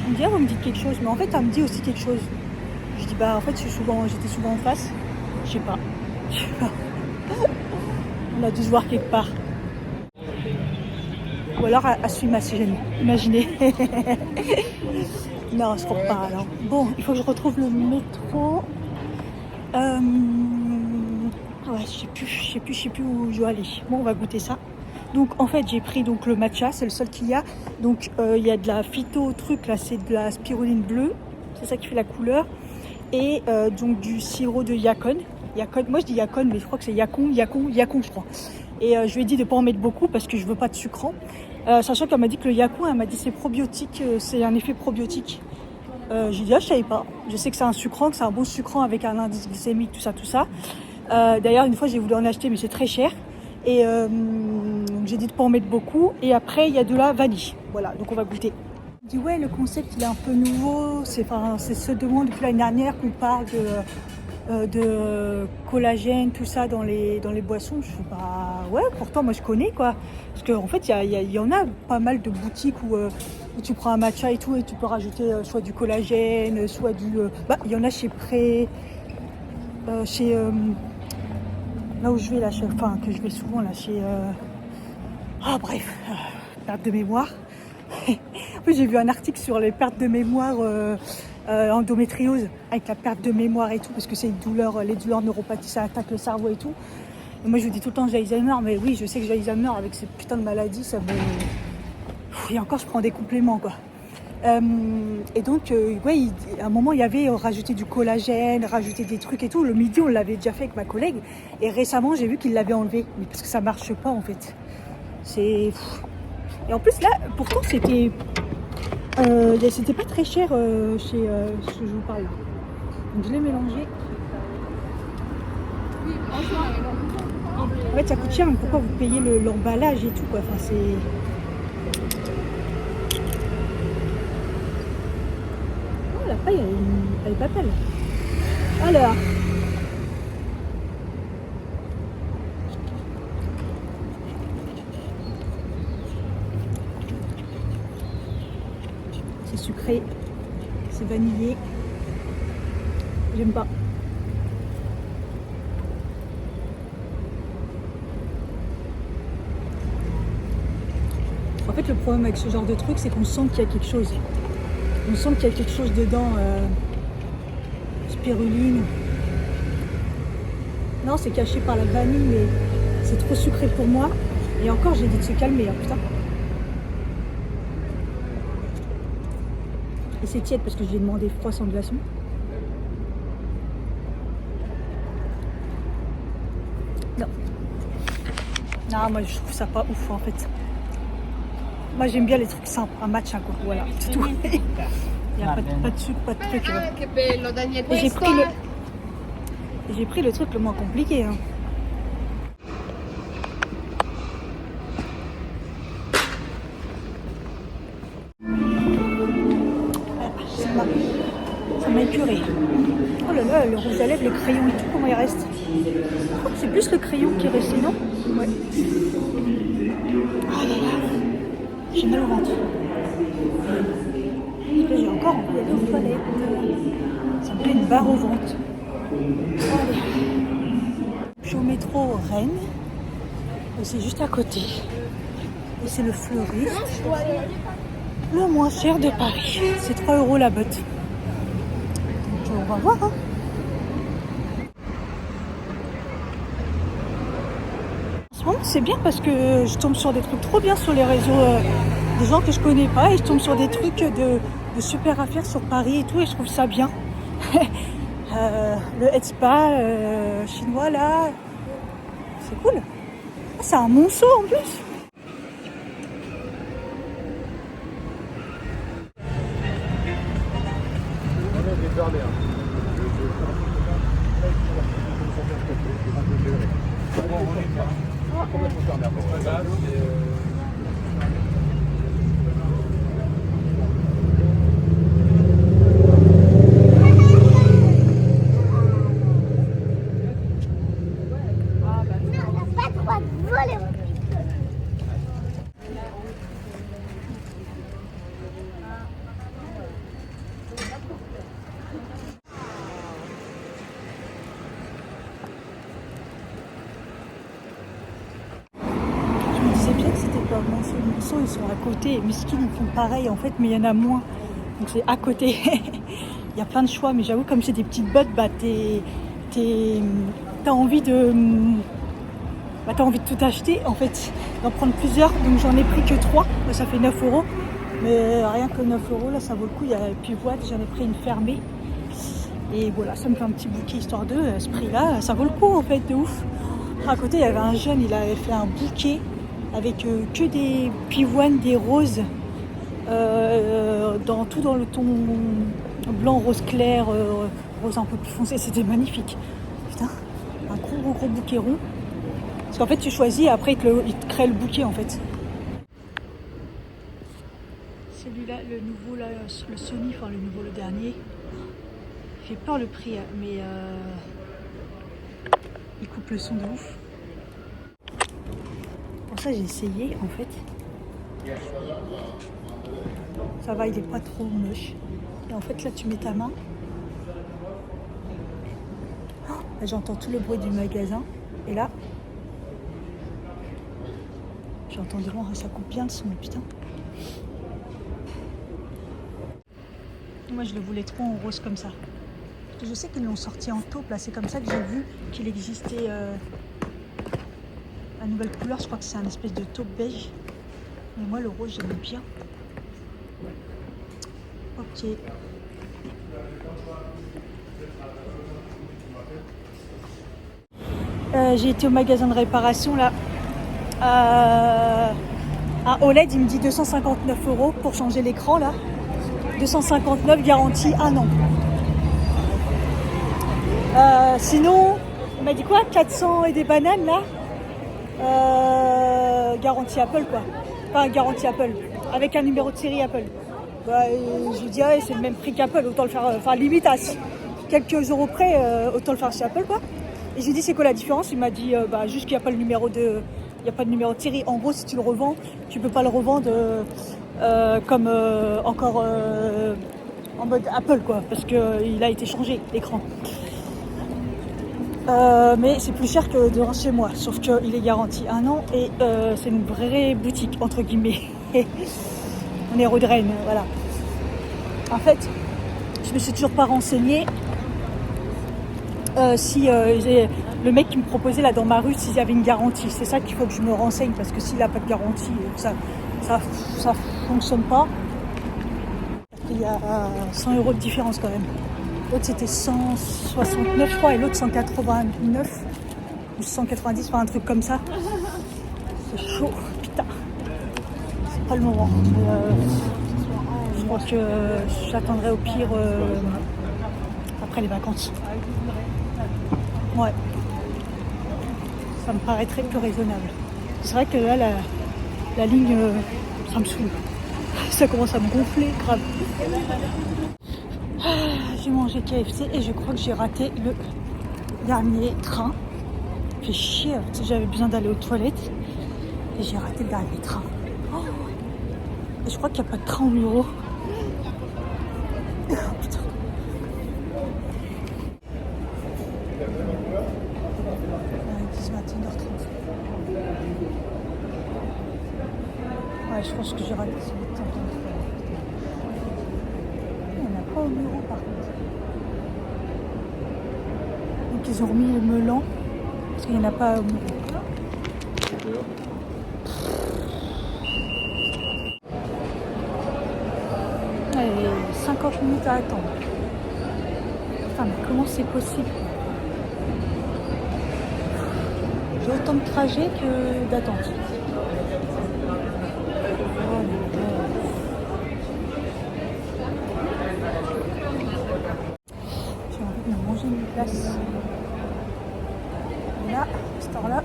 Elle me dit, ah, vous me dites quelque chose, mais en fait, elle me dit aussi quelque chose. Je dis, bah en fait, j'étais souvent en face. Je sais pas. On a dû se voir quelque part. Ou alors, elle suit ma chaîne. Imaginez. Non, je crois pas alors. Bon, il faut que je retrouve le métro. Ouais, je sais plus où je dois aller. Bon, on va goûter ça. Donc en fait j'ai pris donc le matcha, c'est le seul qu'il y a. Donc il y a de la phyto truc là, c'est de la spiruline bleue, c'est ça qui fait la couleur. Et donc du sirop de yacon. Moi je dis yacon mais je crois que c'est yacon je crois. Et je lui ai dit de ne pas en mettre beaucoup parce que je veux pas de sucrant. Sachant qu'elle m'a dit que le yacon, elle m'a dit c'est probiotique, c'est un effet probiotique. J'ai dit ah je savais pas. Je sais que c'est un sucrant, que c'est un bon sucrant avec un indice glycémique, tout ça. D'ailleurs une fois j'ai voulu en acheter mais c'est très cher. Et j'ai dit de pas en mettre beaucoup. Et après il y a de la vanille. Voilà, donc on va goûter. Je dis ouais le concept il est un peu nouveau. C'est ce demande depuis l'année dernière qu'on parle de collagène, tout ça dans les boissons. Je fais bah ouais, pourtant moi je connais quoi. Parce qu'en fait il y en a pas mal de boutiques où tu prends un matcha et tout et tu peux rajouter soit du collagène, soit du... il y en a chez là où je vais là, que je vais souvent là chez... perte de mémoire. En plus j'ai vu un article sur les pertes de mémoire endométriose, avec la perte de mémoire et tout, parce que c'est les douleurs neuropathiques, ça attaque le cerveau et tout. Et moi je vous dis tout le temps j'ai Alzheimer, mais oui je sais que j'ai Alzheimer avec cette putain de maladie, ça me... Et encore je prends des compléments quoi. Et donc ouais, à un moment il y avait rajouté du collagène, rajouté des trucs et tout. Le midi on l'avait déjà fait avec ma collègue, et récemment j'ai vu qu'il l'avait enlevé, mais parce que ça marche pas en fait. Et en plus là pourtant c'était pas très cher chez ce que je vous parle là. Donc je l'ai mélangé. En fait ça coûte cher, mais pourquoi vous payez l'emballage et tout quoi. Enfin c'est... Oh la paille elle est pas belle. Alors c'est sucré, c'est vanillé. J'aime pas. En fait, le problème avec ce genre de truc, c'est qu'on sent qu'il y a quelque chose. On sent qu'il y a quelque chose dedans. Spiruline. Non, c'est caché par la vanille, mais c'est trop sucré pour moi. Et encore, j'ai dit de se calmer, hein, putain. Et c'est tiède parce que j'ai demandé froid sans glaçon. Non. Non, moi je trouve ça pas ouf en fait. Moi j'aime bien les trucs simples, un matcha quoi, voilà, c'est tout. Il n'y a pas de sucre, pas de truc. Et j'ai pris le truc le moins compliqué. Hein. Ça m'a épuré. Oh là là, le rouge à lèvres, le crayon et tout, comment il reste? Je crois que c'est plus le crayon qui est resté, non? Ouais. Oh là là, j'ai mal au ventre. Là, j'ai encore envie d'aller aux toilettes. Ça me fait une barre au ventre. Allez. Je suis au métro Rennes. Et c'est juste à côté. Et c'est le fleuriste. Le moins cher de Paris. C'est 3 € la botte. Donc on va voir. Hein. En ce moment c'est bien parce que je tombe sur des trucs trop bien sur les réseaux. Des gens que je connais pas. Et je tombe sur des trucs de super affaires sur Paris et tout. Et je trouve ça bien. Le head spa chinois là. C'est cool. Ah, c'est un monceau en plus. Monceau, ils sont à côté. Miskin, ils font pareil en fait, mais il y en a moins. Donc c'est à côté. Il y a plein de choix, mais j'avoue, comme c'est des petites bottes, bah t'as envie de bah, tu as envie de tout acheter, en fait, d'en prendre plusieurs. Donc j'en ai pris que 3, ça fait 9 euros. Mais rien que 9 euros, là ça vaut le coup. Il y a Pivoine, j'en ai pris une fermée. Et voilà, ça me fait un petit bouquet histoire de ce prix-là, ça vaut le coup en fait, de ouf. À côté, il y avait un jeune, il avait fait un bouquet avec que des pivoines, des roses, dans le ton blanc, rose clair, rose un peu plus foncé. C'était magnifique. Putain, un gros bouquet rond. Parce qu'en fait, tu choisis et après, il te crée le bouquet en fait. Celui-là, le nouveau, là, le Sony, enfin le nouveau, le dernier, fait peur le prix, mais il coupe le son de ouf. Pour ça, j'ai essayé en fait. Ça va, il est pas trop moche. Et en fait, là, tu mets ta main. Oh, j'entends tout le bruit du magasin. Et là, j'entends de loin, ça coupe bien le son, putain. Moi, je le voulais trop en rose comme ça. Parce que je sais qu'ils l'ont sorti en taupe, là. C'est comme ça que j'ai vu qu'il existait la nouvelle couleur. Je crois que c'est un espèce de taupe beige. Mais moi, le rose, j'aime bien. Ok. J'ai été au magasin de réparation, là. Un OLED, il me dit 259 € pour changer l'écran, là. 259, garantie 1 an. Sinon, il m'a dit quoi, 400 et des bananes là, garantie Apple quoi. Enfin garantie Apple, avec un numéro de série Apple. Bah, je lui dis ouais, c'est le même prix qu'Apple, autant le faire, enfin limite à quelques euros près, autant le faire chez Apple quoi. Et je lui dis c'est quoi la différence, il m'a dit bah, juste qu'il n'y a pas le numéro de... Il n'y a pas de numéro de série. En gros, si tu le revends, tu peux pas le revendre comme encore en mode Apple quoi, parce qu'il a été changé l'écran. Mais c'est plus cher que devant chez moi, sauf qu'il est garanti 1 an et c'est une vraie boutique entre guillemets. On est rue de Rennes, voilà. En fait, je me suis toujours pas renseignée si le mec qui me proposait là dans ma rue, s'il y avait une garantie. C'est ça qu'il faut que je me renseigne, parce que s'il n'a pas de garantie, ça fonctionne pas. Il y a 100 € de différence quand même. L'autre c'était 169 je crois et l'autre 189 ou 190, enfin un truc comme ça. C'est chaud, putain. C'est pas le moment. Je crois que j'attendrai au pire après les vacances. Ouais. Ça me paraîtrait plus raisonnable. C'est vrai que là, la ligne, ça me saoule. Ça commence à me gonfler, grave. J'ai mangé KFC et je crois que j'ai raté le dernier train. Fait chier, j'avais besoin d'aller aux toilettes et j'ai raté le dernier train. Oh, et je crois qu'il n'y a pas de train au bureau. Oh, putain. Ouais, je pense que j'ai raté ce temps. Il n'y en a pas au bureau par contre. Donc ils ont remis le melon parce qu'il n'y en a pas au bureau. Allez, 50 minutes à attendre. Enfin, mais comment c'est possible? J'ai autant de trajet que d'attente. J'ai envie de me manger une place. Et là, à cette heure-là.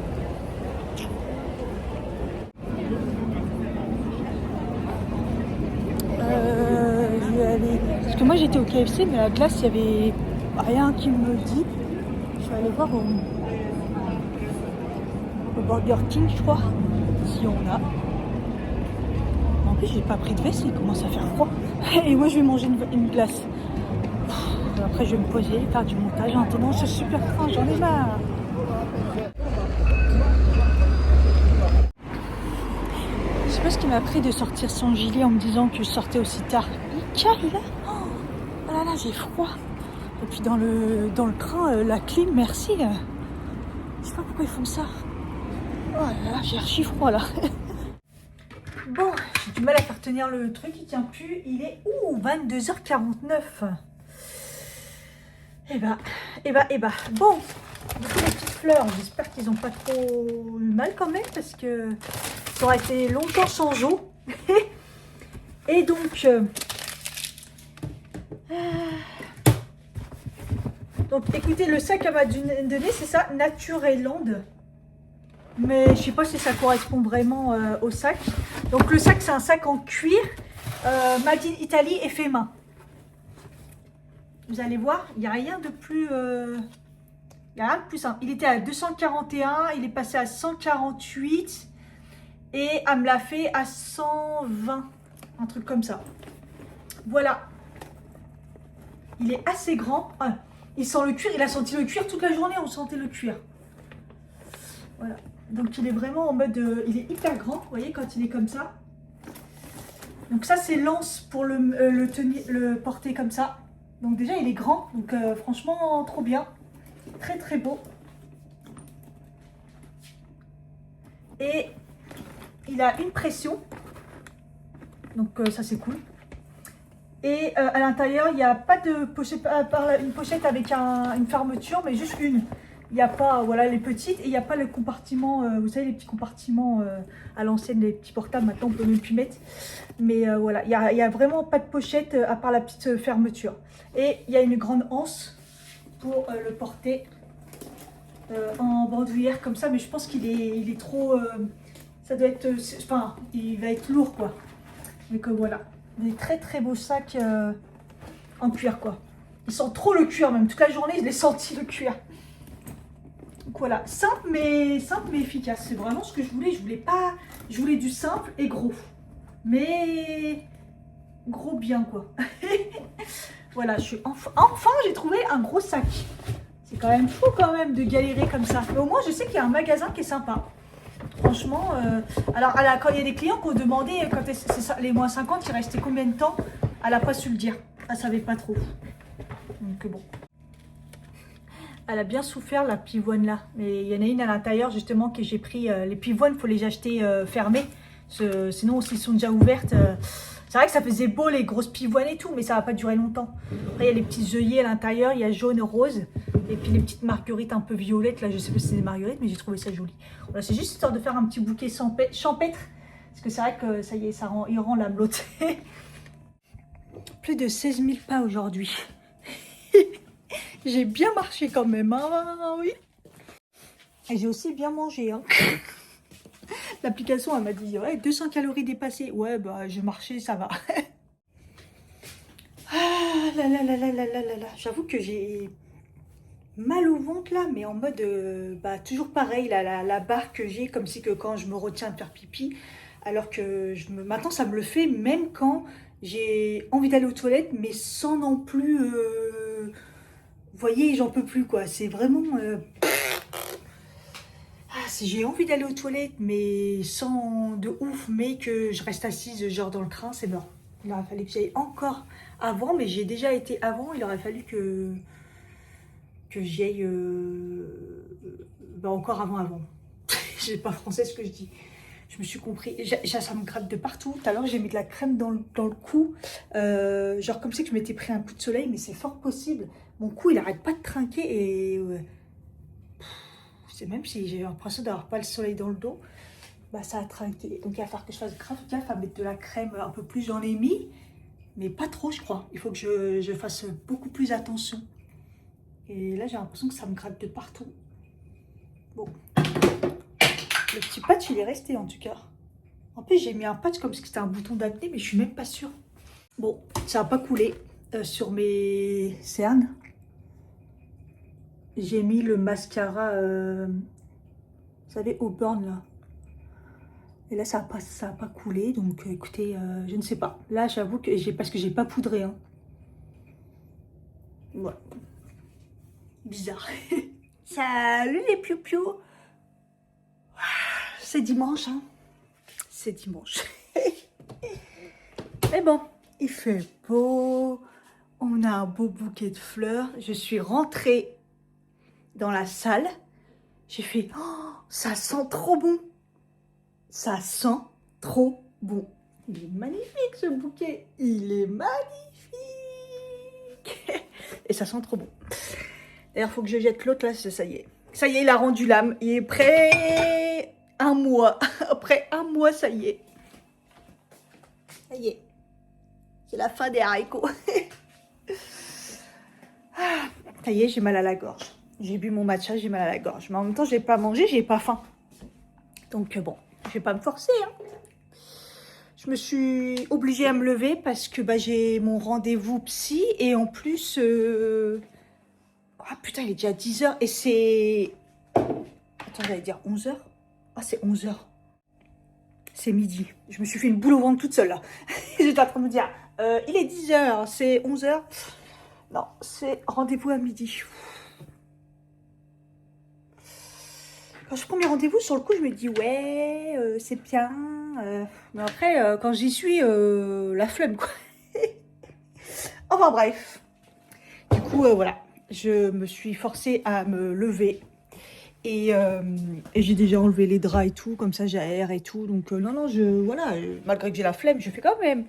Je vais aller. Parce que moi j'étais au KFC, mais à la glace, il n'y avait rien qui me dit. Je vais aller voir au Burger King, je crois, si on a. En plus, j'ai pas pris de veste, il commence à faire froid. Et moi, je vais manger une glace. Après, je vais me poser, faire du montage. Maintenant, c'est super faim, j'en ai marre. Je sais pas ce qui m'a pris de sortir sans gilet en me disant que je sortais aussi tard. Il cale là. Oh là là, j'ai froid. Et puis dans le train, la clim, merci. Je sais pas pourquoi ils font ça. Oh là là, j'ai archi froid là. Bon, j'ai du mal à faire tenir le truc, il tient plus. Il est 22h49. Bon, du coup, les petites fleurs, j'espère qu'ils n'ont pas trop eu mal quand même, parce que ça aurait été longtemps sans eau. Et donc, écoutez, le sac qu'elle m'a donné, c'est ça, Natureland. Mais je sais pas si ça correspond vraiment au sac. Donc le sac, c'est un sac en cuir, Made in Italy et fait main. Vous allez voir, il n'y a rien de plus... il y a rien de plus simple. Il était à 241, il est passé à 148 et elle me l'a fait à 120. Un truc comme ça. Voilà. Il est assez grand. Ah, il sent le cuir, il a senti le cuir toute la journée, on sentait le cuir. Voilà. Donc il est vraiment en mode... il est hyper grand, vous voyez, quand il est comme ça. Donc ça, c'est l'anse pour le porter comme ça. Donc déjà, il est grand. Donc franchement, trop bien. Très, très beau. Et il a une pression. Donc ça, c'est cool. Et à l'intérieur, il n'y a pas de pochette, à part une pochette avec une fermeture, mais juste une. Il n'y a pas, voilà, les petites. Et il n'y a pas le compartiment, vous savez, les petits compartiments à l'ancienne, les petits portables. Maintenant, on peut même plus mettre. Mais voilà, il n'y a vraiment pas de pochette à part la petite fermeture. Et il y a une grande anse pour le porter en bandoulière comme ça. Mais je pense qu'il est trop... ça doit être... Enfin, il va être lourd, quoi. Donc voilà. Des très très beaux sacs en cuir, quoi. Il sent trop le cuir, même. Toute la journée, je l'ai senti, le cuir. Donc voilà. Simple mais efficace. C'est vraiment ce que je voulais. Je voulais pas... Je voulais du simple et gros. Mais gros bien, quoi. Voilà, je suis enfin j'ai trouvé un gros sac. C'est quand même fou quand même de galérer comme ça. Mais au moins je sais qu'il y a un magasin qui est sympa. Franchement, alors quand il y a des clients qui ont demandé quand c'est ça, les moins 50, il restait combien de temps, elle n'a pas su le dire. Elle savait pas trop. Donc bon. Elle a bien souffert la pivoine là. Mais il y en a une à l'intérieur justement que j'ai pris. Les pivoines, il faut les acheter fermées. Sinon, s'ils sont déjà ouvertes... c'est vrai que ça faisait beau les grosses pivoines et tout, mais ça va pas durer longtemps. Après, il y a les petits œillets à l'intérieur, il y a jaune, rose, et puis les petites marguerites un peu violettes. Là, je sais pas si c'est des marguerites, mais j'ai trouvé ça joli. Voilà, c'est juste histoire de faire un petit bouquet champêtre, parce que c'est vrai que ça y est, il rend la blotte. Plus de 16 000 pas aujourd'hui. J'ai bien marché quand même, hein, oui. Et j'ai aussi bien mangé, hein. L'application, elle m'a dit, ouais, 200 calories dépassées. Ouais, bah, j'ai marché, ça va. Ah là là là là là là là là. J'avoue que j'ai mal au ventre là, mais en mode, bah, toujours pareil, la barre que j'ai, comme si que quand je me retiens de faire pipi, alors que maintenant, ça me le fait, même quand j'ai envie d'aller aux toilettes, mais sans non plus... vous voyez, j'en peux plus, quoi. C'est vraiment... si j'ai envie d'aller aux toilettes, mais sans de ouf, mais que je reste assise genre dans le train, c'est mort. Il aurait fallu que j'aille encore avant, mais j'ai déjà été avant. Il aurait fallu que j'y aille bah, encore avant. J'ai pas français ce que je dis. Je me suis compris. Ça me gratte de partout. Tout à l'heure, j'ai mis de la crème dans le cou. Genre comme si que je m'étais pris un coup de soleil, mais c'est fort possible. Mon cou, il arrête pas de trinquer et... c'est même si j'ai l'impression d'avoir pas le soleil dans le dos, bah ça a trinqué. Donc il va falloir que je fasse grave gaffe à mettre de la crème un peu plus, j'en ai mis, mais pas trop je crois. Il faut que je fasse beaucoup plus attention. Et là j'ai l'impression que ça me gratte de partout. Bon, le petit patch il est resté en tout cas. En plus j'ai mis un patch comme si c'était un bouton d'acné, mais je suis même pas sûre. Bon, ça n'a pas coulé sur mes cernes. J'ai mis le mascara, vous savez, au burn là. Et là, ça a pas coulé. Donc, écoutez, je ne sais pas. Là, j'avoue que parce que j'ai pas poudré. Hein. Voilà. Bizarre. Salut les piou-piou. C'est dimanche, hein. C'est dimanche. Mais bon, il fait beau. On a un beau bouquet de fleurs. Je suis rentrée dans la salle. J'ai fait... Oh, Ça sent trop bon. Ça sent trop bon. Il est magnifique ce bouquet. Il est magnifique. Et ça sent trop bon. D'ailleurs, il faut que je jette l'autre là, ça y est. Ça y est, il a rendu l'âme. Il est prêt. Un mois. Après un mois, ça y est. Ça y est. C'est la fin des haricots. Ça y est, j'ai mal à la gorge. J'ai bu mon matcha, j'ai mal à la gorge. Mais en même temps, j'ai pas mangé, j'ai pas faim. Donc bon, je vais pas me forcer. Hein. Je me suis obligée à me lever parce que bah, j'ai mon rendez-vous psy. Et en plus... Ah putain, il est déjà 10h et c'est... Attends, j'allais dire 11h. Ah, c'est 11h. C'est midi. Je me suis fait une boule au ventre toute seule là. J'étais en train de me dire, il est 10h, c'est 11h. Non, c'est rendez-vous à midi. Quand je prends mes rendez-vous, sur le coup, je me dis, ouais, c'est bien. Mais après, quand j'y suis, la flemme, quoi. Enfin, bref. Du coup, voilà. Je me suis forcée à me lever. Et j'ai déjà enlevé les draps et tout, comme ça j'aère et tout. Donc non, voilà, malgré que j'ai la flemme, je fais quand même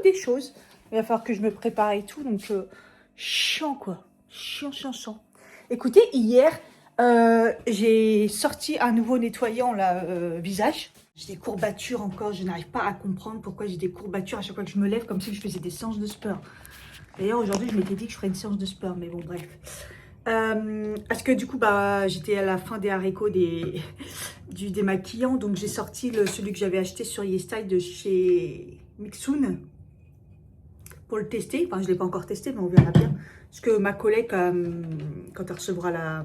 des choses. Il va falloir que je me prépare et tout, donc chiant quoi, chiant. Écoutez, hier, j'ai sorti un nouveau nettoyant là, visage. J'ai des courbatures encore, je n'arrive pas à comprendre pourquoi j'ai des courbatures à chaque fois que je me lève, comme si je faisais des séances de sport. D'ailleurs, aujourd'hui, je m'étais dit que je ferais une séance de sport, mais bon, bref. Parce que du coup, bah, j'étais à la fin des haricots des démaquillant. Donc, j'ai sorti celui que j'avais acheté sur YesStyle de chez Mixoon pour le tester. Enfin, je ne l'ai pas encore testé, mais on verra bien. Parce que ma collègue, quand elle recevra la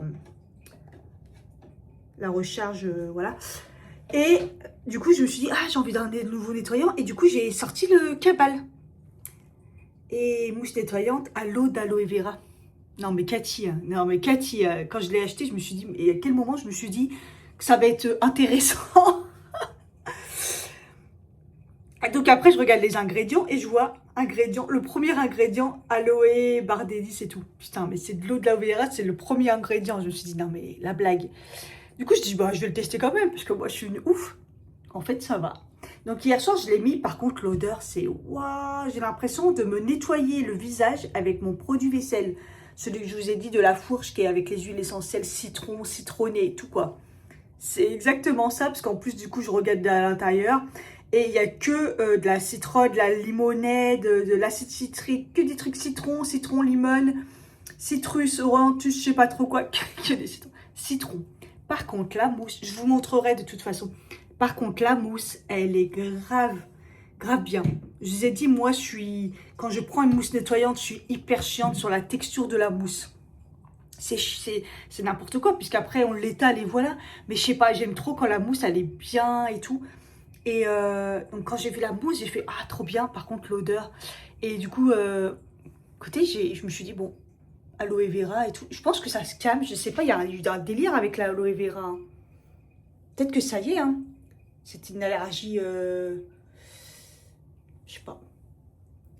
recharge, voilà. Et du coup, je me suis dit, ah, j'ai envie d'un nouveau nettoyant. Et du coup, j'ai sorti le Cabal. Et mousse nettoyante à l'eau d'aloe vera. Non mais Cathy, quand je l'ai acheté, je me suis dit, et à quel moment je me suis dit que ça va être intéressant. Donc après, je regarde les ingrédients et je vois le premier ingrédient, aloe, bardélis, c'est tout. Putain, mais c'est de l'eau de l'aloe vera, c'est le premier ingrédient. Je me suis dit, non mais la blague. Du coup, je dis, bah je vais le tester quand même, parce que moi je suis une ouf. En fait, ça va. Donc hier soir, je l'ai mis. Par contre, l'odeur, c'est waouh. J'ai l'impression de me nettoyer le visage avec mon produit vaisselle. Celui que je vous ai dit de la fourche qui est avec les huiles essentielles, citron, citronné et tout quoi. C'est exactement ça, parce qu'en plus, du coup, je regarde à l'intérieur. Et il n'y a que de la citron, de la limonade, de l'acide citrique, que des trucs citron, limon, citrus, orantus, je sais pas trop quoi. Que des citrons. Citron. Par contre, la mousse, je vous montrerai de toute façon. Par contre, la mousse, elle est grave bien. Je vous ai dit, moi, quand je prends une mousse nettoyante, je suis hyper chiante sur la texture de la mousse. C'est n'importe quoi, puisqu'après, on l'étale et voilà. Mais je sais pas, j'aime trop quand la mousse, elle est bien et tout. Et donc, quand j'ai vu la mousse, j'ai fait, ah, trop bien. Par contre, l'odeur. Et du coup, écoutez, je me suis dit, bon, aloe vera et tout. Je pense que ça se calme. Je sais pas, il y a eu un délire avec l'aloe vera. Hein. Peut-être que ça y est, hein. C'est une allergie, je sais pas.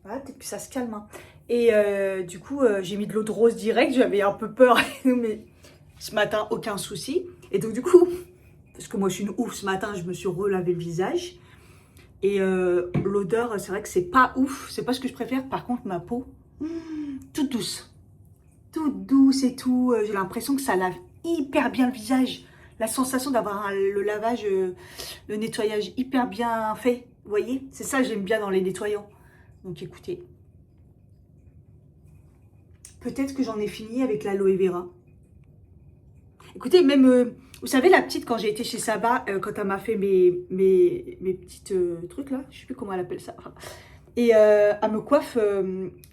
Ouais, peut-être que ça se calme. Hein. Et du coup, j'ai mis de l'eau de rose direct. J'avais un peu peur, mais ce matin, aucun souci. Et donc, du coup, parce que moi, je suis une ouf, ce matin, je me suis relavé le visage. Et l'odeur, c'est vrai que c'est pas ouf. C'est pas ce que je préfère. Par contre, ma peau, toute douce. Toute douce et tout. J'ai l'impression que ça lave hyper bien le visage. La sensation d'avoir le lavage, le nettoyage hyper bien fait. Vous voyez? C'est ça que j'aime bien dans les nettoyants. Donc écoutez. Peut-être que j'en ai fini avec l'aloe vera. Écoutez, même, vous savez, la petite, quand j'ai été chez Saba, quand elle m'a fait mes petites trucs là, je sais plus comment elle appelle ça. Et elle me coiffe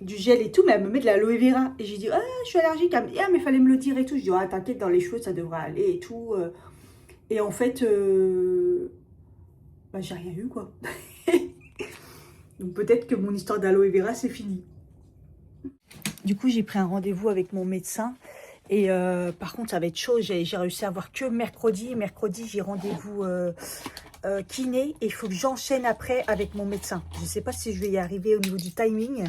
du gel et tout, mais elle me met de l'aloe vera. Et j'ai dit, ah, je suis allergique. Elle me dit, ah, mais fallait me le dire et tout. Je dis, ah, t'inquiète, dans les cheveux, ça devrait aller et tout. Et en fait, bah, j'ai rien eu, quoi. Donc peut-être que mon histoire d'aloe vera, c'est fini. Du coup, j'ai pris un rendez-vous avec mon médecin. Et par contre, ça va être chaud. J'ai réussi à avoir que mercredi. Mercredi, j'ai rendez-vous kiné. Et il faut que j'enchaîne après avec mon médecin. Je ne sais pas si je vais y arriver au niveau du timing.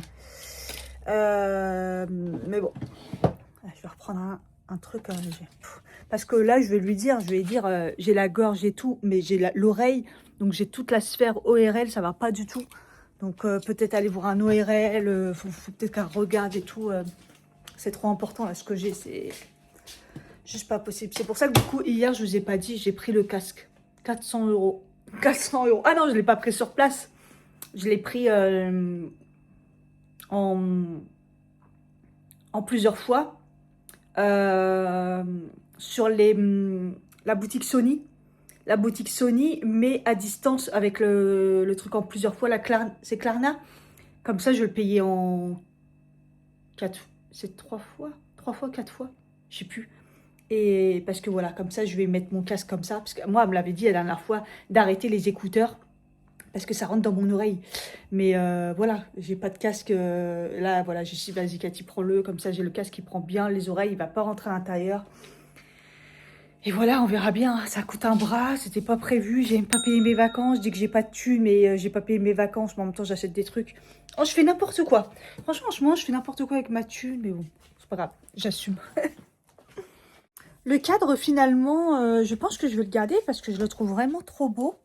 Mais bon. Je vais reprendre un truc. Parce que là, je vais lui dire, j'ai la gorge et tout, mais j'ai l'oreille. Donc, j'ai toute la sphère ORL, ça va pas du tout. Donc, peut-être aller voir un ORL, faut peut-être qu'un regarde et tout. C'est trop important, là, ce que j'ai, c'est juste pas possible. C'est pour ça que, du coup, hier, je vous ai pas dit, j'ai pris le casque. 400 €. 400 €. Ah non, je l'ai pas pris sur place. Je l'ai pris en plusieurs fois. Sur la boutique Sony. La boutique Sony, mais à distance avec le truc en plusieurs fois. C'est Klarna. Comme ça, je le payais en 4. C'est 3 fois 3 fois, 4 fois. Je sais plus. Et parce que voilà, comme ça, je vais mettre mon casque comme ça. Parce que moi, elle me l'avait dit la dernière fois d'arrêter les écouteurs. Parce que ça rentre dans mon oreille. Mais voilà, j'ai pas de casque. Là, voilà, je suis vas-y, Cathy, prends-le. Comme ça, j'ai le casque qui prend bien les oreilles. Il va pas rentrer à l'intérieur. Et voilà, on verra bien. Ça coûte un bras. C'était pas prévu. J'ai même pas payé mes vacances. Je dis que j'ai pas de thunes, mais j'ai pas payé mes vacances. Mais en même temps, j'achète des trucs. Oh, je fais n'importe quoi. Franchement, je fais n'importe quoi avec ma thune. Mais bon, c'est pas grave. J'assume. Le cadre, finalement, je pense que je vais le garder parce que je le trouve vraiment trop beau.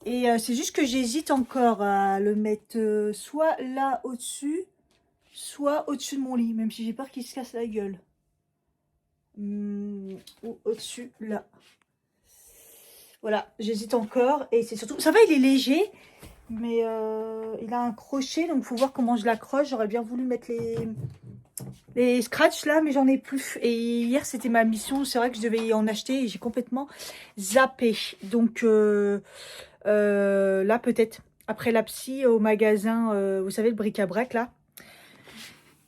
Et c'est juste que j'hésite encore à le mettre soit là au-dessus, soit au-dessus de mon lit, même si j'ai peur qu'il se casse la gueule. Ou au-dessus, là. Voilà, j'hésite encore. Et c'est surtout... Ça va, il est léger, mais il a un crochet, donc il faut voir comment je l'accroche. J'aurais bien voulu mettre les scratchs là, mais j'en ai plus. Et hier, c'était ma mission. C'est vrai que je devais y en acheter et j'ai complètement zappé. Donc... là peut-être après la psy au magasin, vous savez, le bric-à-brac là.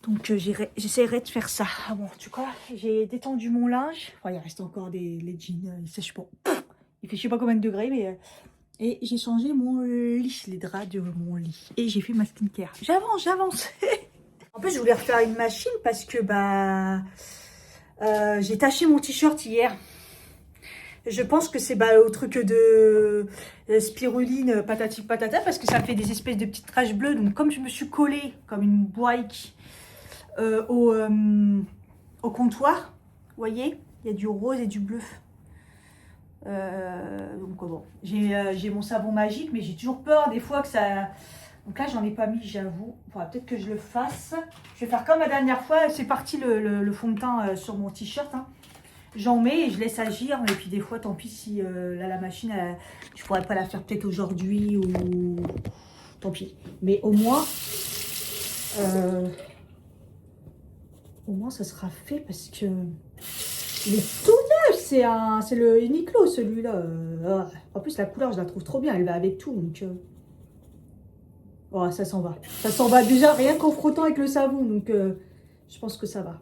Donc j'essaierai de faire ça. Ah bon, tu vois, j'ai détendu mon linge. Enfin, il reste encore les jeans, ils sèchent pas. Il fait je sais pas combien de degrés, mais et j'ai changé mon lit, les draps de mon lit. Et j'ai fait ma skincare. J'avance. En plus, je voulais refaire une machine parce que j'ai taché mon t-shirt hier. Je pense que c'est au truc de spiruline patati patata parce que ça fait des espèces de petites taches bleues. Donc comme je me suis collée comme une boîte au comptoir, vous voyez, il y a du rose et du bleu. Donc bon, j'ai mon savon magique, mais j'ai toujours peur des fois que ça... Donc là, j'en ai pas mis, j'avoue. Faudra peut-être que je le fasse. Je vais faire comme la dernière fois. C'est parti le fond de teint sur mon t-shirt. Hein. J'en mets et je laisse agir. Et puis des fois, tant pis si là, la machine, je pourrais pas la faire peut-être aujourd'hui ou... Tant pis. Mais au moins, ça sera fait parce que il est tout neuf. C'est le Uniqlo, celui-là. En plus, la couleur, je la trouve trop bien. Elle va avec tout. Donc, oh, ça s'en va. Ça s'en va déjà rien qu'en frottant avec le savon. Donc, je pense que ça va.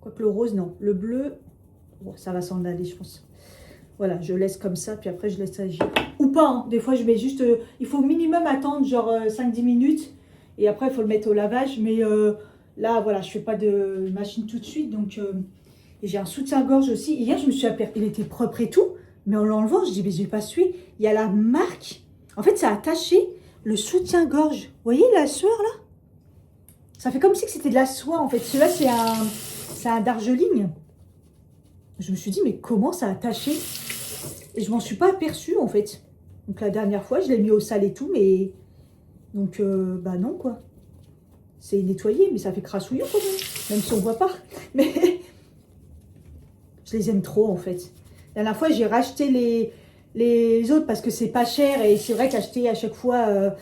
Quoique le rose, non. Le bleu, bon, ça va s'en aller, je pense. Voilà, je laisse comme ça, puis après, je laisse agir. Ou pas, hein. Des fois, je mets juste... il faut au minimum attendre genre 5-10 minutes. Et après, il faut le mettre au lavage. Mais là, voilà, je fais pas de machine tout de suite. Donc, et j'ai un soutien-gorge aussi. Hier, je me suis aperçue, il était propre et tout. Mais en l'enlevant, je dis, mais je vais pas suer. Il y a la marque. En fait, ça a attaché le soutien-gorge. Vous voyez la sueur, là? Ça fait comme si c'était de la soie, en fait. Celui-là, c'est un Darjeeling. Je me suis dit, mais comment ça a attaché? Et je m'en suis pas aperçue, en fait. Donc, la dernière fois, je l'ai mis au sale et tout, mais... Donc, bah non, quoi. C'est nettoyé, mais ça fait crassouillon, quand même. Même si on voit pas. Mais... je les aime trop, en fait. La dernière fois, j'ai racheté les autres parce que c'est pas cher. Et c'est vrai qu'acheter à chaque fois...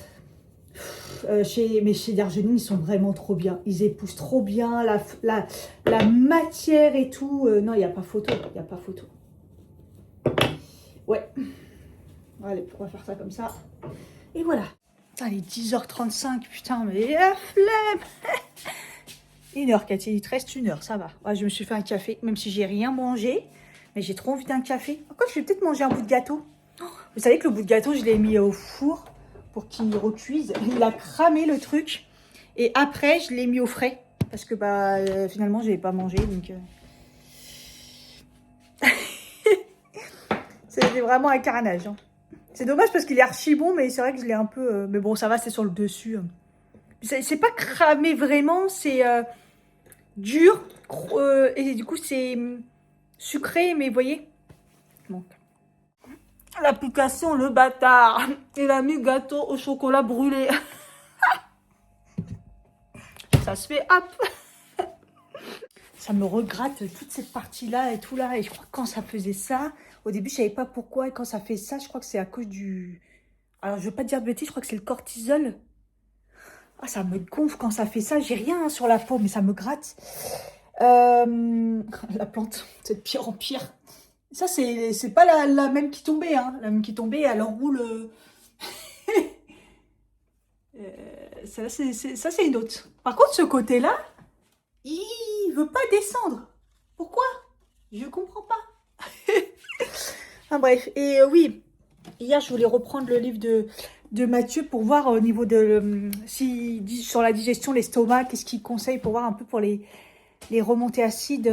chez Darjeeling, ils sont vraiment trop bien. Ils épousent trop bien la matière et tout. Non, il n'y a pas photo. Il n'y a pas photo. Ouais. Allez, on va faire ça comme ça. Et voilà. Putain, il est 10h35. Putain, mais la flemme. 1h, Cathy. Il te reste 1h. Ça va. Ouais, je me suis fait un café. Même si j'ai rien mangé. Mais j'ai trop envie d'un café. Encore, je vais peut-être manger un bout de gâteau. Vous savez que le bout de gâteau, je l'ai mis au four pour qu'il recuise. Il a cramé le truc. Et après, je l'ai mis au frais. Parce que finalement, je n'avais pas mangé. Donc, c'est vraiment un carnage. Hein. C'est dommage parce qu'il est archi bon, mais c'est vrai que je l'ai un peu... mais bon, ça va, c'est sur le dessus. C'est pas cramé vraiment, c'est dur. Et du coup, c'est sucré, mais vous voyez. Donc, l'application, le bâtard, il a mis gâteau au chocolat brûlé. Ça se fait hop. Ça me regrette toute cette partie-là et tout là. Et je crois que quand ça faisait ça, au début, je savais pas pourquoi. Et quand ça fait ça, je crois que c'est à cause du... Alors, je veux pas dire de bêtises, je crois que c'est le cortisol. Ah, ça me gonfle quand ça fait ça. J'ai rien hein, sur la peau, mais ça me gratte. La plante, c'est de pire en pire. Ça, c'est pas la même qui tombait. Hein. La même qui tombait, elle enroule... ça, c'est une autre. Par contre, ce côté-là, il veut pas descendre. Pourquoi? Je comprends pas. Enfin bref, et oui, hier, je voulais reprendre le livre de Mathieu pour voir au niveau de... si sur la digestion, l'estomac, qu'est-ce qu'il conseille pour voir un peu pour les remontées acides,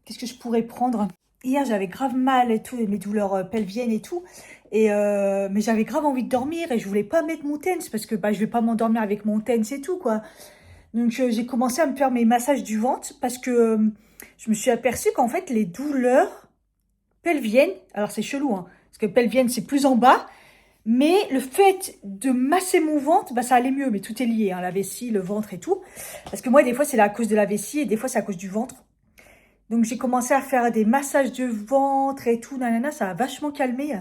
qu'est-ce que je pourrais prendre. Hier, j'avais grave mal et tout, mes douleurs pelviennes et tout. Mais j'avais grave envie de dormir et je voulais pas mettre mon TENS parce que je vais pas m'endormir avec mon TENS et tout, quoi. Donc, j'ai commencé à me faire mes massages du ventre parce que je me suis aperçue qu'en fait, les douleurs pelviennes, alors c'est chelou, hein, parce que pelvienne, c'est plus en bas, mais le fait de masser mon ventre, ça allait mieux, mais tout est lié, hein, la vessie, le ventre et tout. Parce que moi, des fois, c'est à cause de la vessie et des fois, c'est à cause du ventre. Donc, j'ai commencé à faire des massages de ventre et tout, nanana, ça a vachement calmé.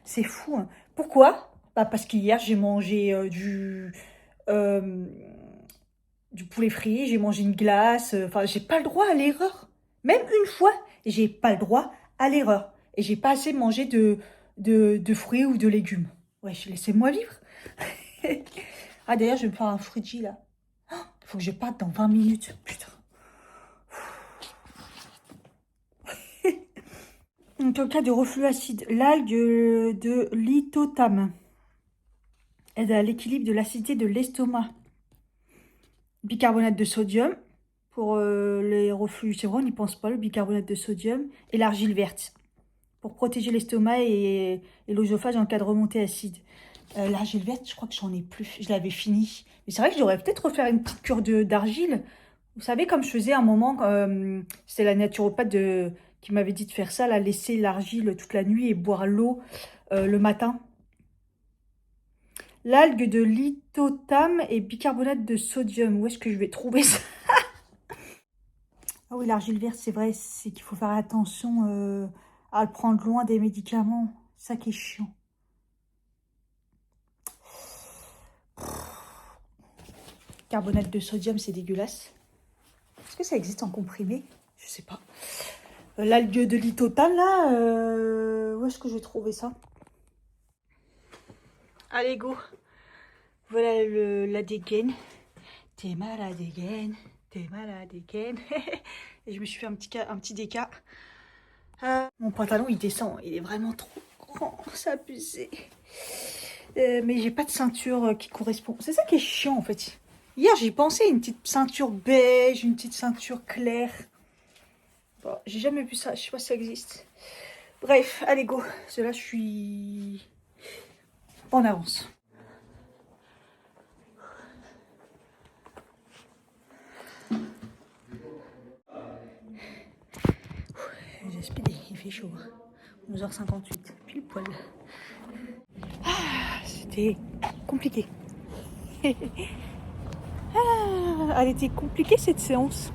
C'est fou. Hein. Pourquoi? Parce qu'hier, j'ai mangé du poulet frit, j'ai mangé une glace. Enfin, j'ai pas le droit à l'erreur. Même une fois, j'ai pas le droit à l'erreur. Et j'ai pas assez mangé de fruits ou de légumes. Ouais, laissez-moi vivre. Ah, d'ailleurs, je vais me faire un fruity, là. Il faut que je parte dans 20 minutes. Putain. Donc, en cas de reflux acide, l'algue de lithotam aide à l'équilibre de l'acidité de l'estomac. Bicarbonate de sodium pour les reflux, c'est vrai, on n'y pense pas, le bicarbonate de sodium. Et l'argile verte pour protéger l'estomac et l'œsophage en cas de remontée acide. L'argile verte, je crois que j'en ai plus, je l'avais fini. Mais c'est vrai que j'aurais peut-être refaire une petite cure d'argile. Vous savez, comme je faisais un moment, c'était la naturopathe qui m'avait dit de faire ça, là, laisser l'argile toute la nuit et boire l'eau le matin. L'algue de lithotam et bicarbonate de sodium. Où est-ce que je vais trouver ça? Ah oui, l'argile verte, c'est vrai, c'est qu'il faut faire attention à le prendre loin des médicaments. Ça qui est chiant. Carbonate de sodium, c'est dégueulasse. Est-ce que ça existe en comprimé? Je sais pas. L'algue de lithotam, là, où est-ce que je vais trouver ça? Allez, go. Voilà la dégaine. T'es malade dégaine. T'es malade dégaine. Et je me suis fait un petit déca. Mon pantalon, il descend. Il est vraiment trop grand. C'est abusé. Mais j'ai pas de ceinture qui correspond. C'est ça qui est chiant, en fait. Hier, j'ai pensé à une petite ceinture beige, une petite ceinture claire. Bon, j'ai jamais vu ça. Je sais pas si ça existe. Bref, allez, go. Là, je suis en avance. J'ai speedé, il fait chaud. 11h58, pile poil. Ah, c'était compliqué. Ah, elle était compliquée cette séance,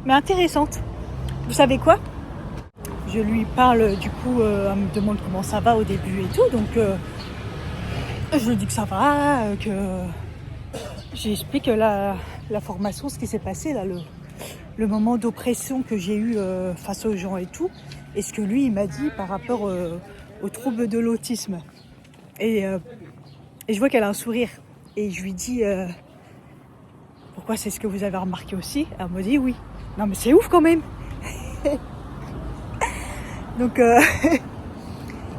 mais intéressante. Vous savez quoi? Je lui parle du coup, elle me demande comment ça va au début et tout, donc je lui dis que ça va, que j'explique la formation, ce qui s'est passé là, le moment d'oppression que j'ai eu face aux gens et tout, et ce que lui il m'a dit par rapport aux troubles de l'autisme. Et je vois qu'elle a un sourire, et je lui dis pourquoi, c'est ce que vous avez remarqué aussi? Elle me dit oui. Non mais c'est ouf quand même. Donc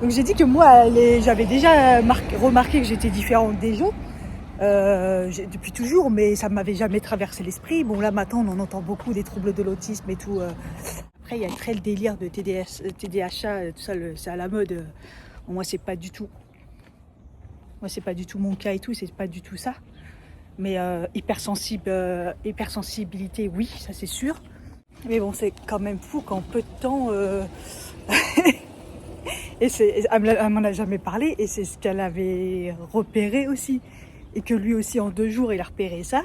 j'ai dit que moi, j'avais déjà remarqué que j'étais différente des gens depuis toujours, mais ça ne m'avait jamais traversé l'esprit. Bon là maintenant, on en entend beaucoup des troubles de l'autisme et tout. Après, il y a très le délire de TDAH, tout ça, c'est à la mode. Moi, c'est pas du tout. Moi, c'est pas du tout mon cas et tout, c'est pas du tout ça. Mais hypersensibilité, oui, ça c'est sûr. Mais bon, c'est quand même fou qu'en peu de temps... et elle m'en a jamais parlé, et c'est ce qu'elle avait repéré aussi. Et que lui aussi, en 2 jours, il a repéré ça.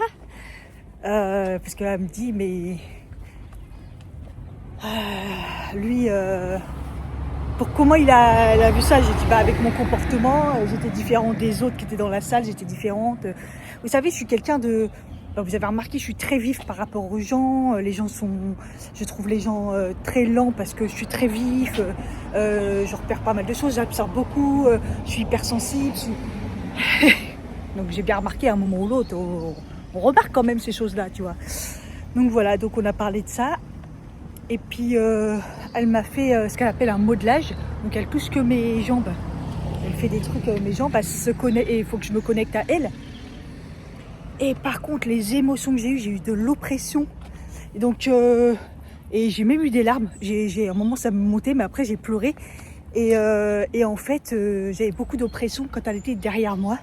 Parce qu'elle me dit, mais... lui... pour comment elle a vu ça, j'ai dit, bah, avec mon comportement, j'étais différente des autres qui étaient dans la salle, j'étais différente. Vous savez, je suis quelqu'un de... Vous avez remarqué, je suis très vif par rapport aux gens. Les gens sont... Je trouve les gens très lents parce que je suis très vif. Je repère pas mal de choses, j'observe beaucoup. Je suis hypersensible. Donc j'ai bien remarqué à un moment ou l'autre. On remarque quand même ces choses-là, tu vois. Donc voilà, donc on a parlé de ça. Et puis elle m'a fait ce qu'elle appelle un modelage. Donc elle touche que mes jambes. Elle fait des trucs mes jambes. Elle se connaît et il faut que je me connecte à elle. Et par contre, les émotions que j'ai eu de l'oppression. Et donc, et j'ai même eu des larmes. À un moment, ça me montait, mais après, j'ai pleuré. Et en fait, j'avais beaucoup d'oppression quand elle était derrière moi.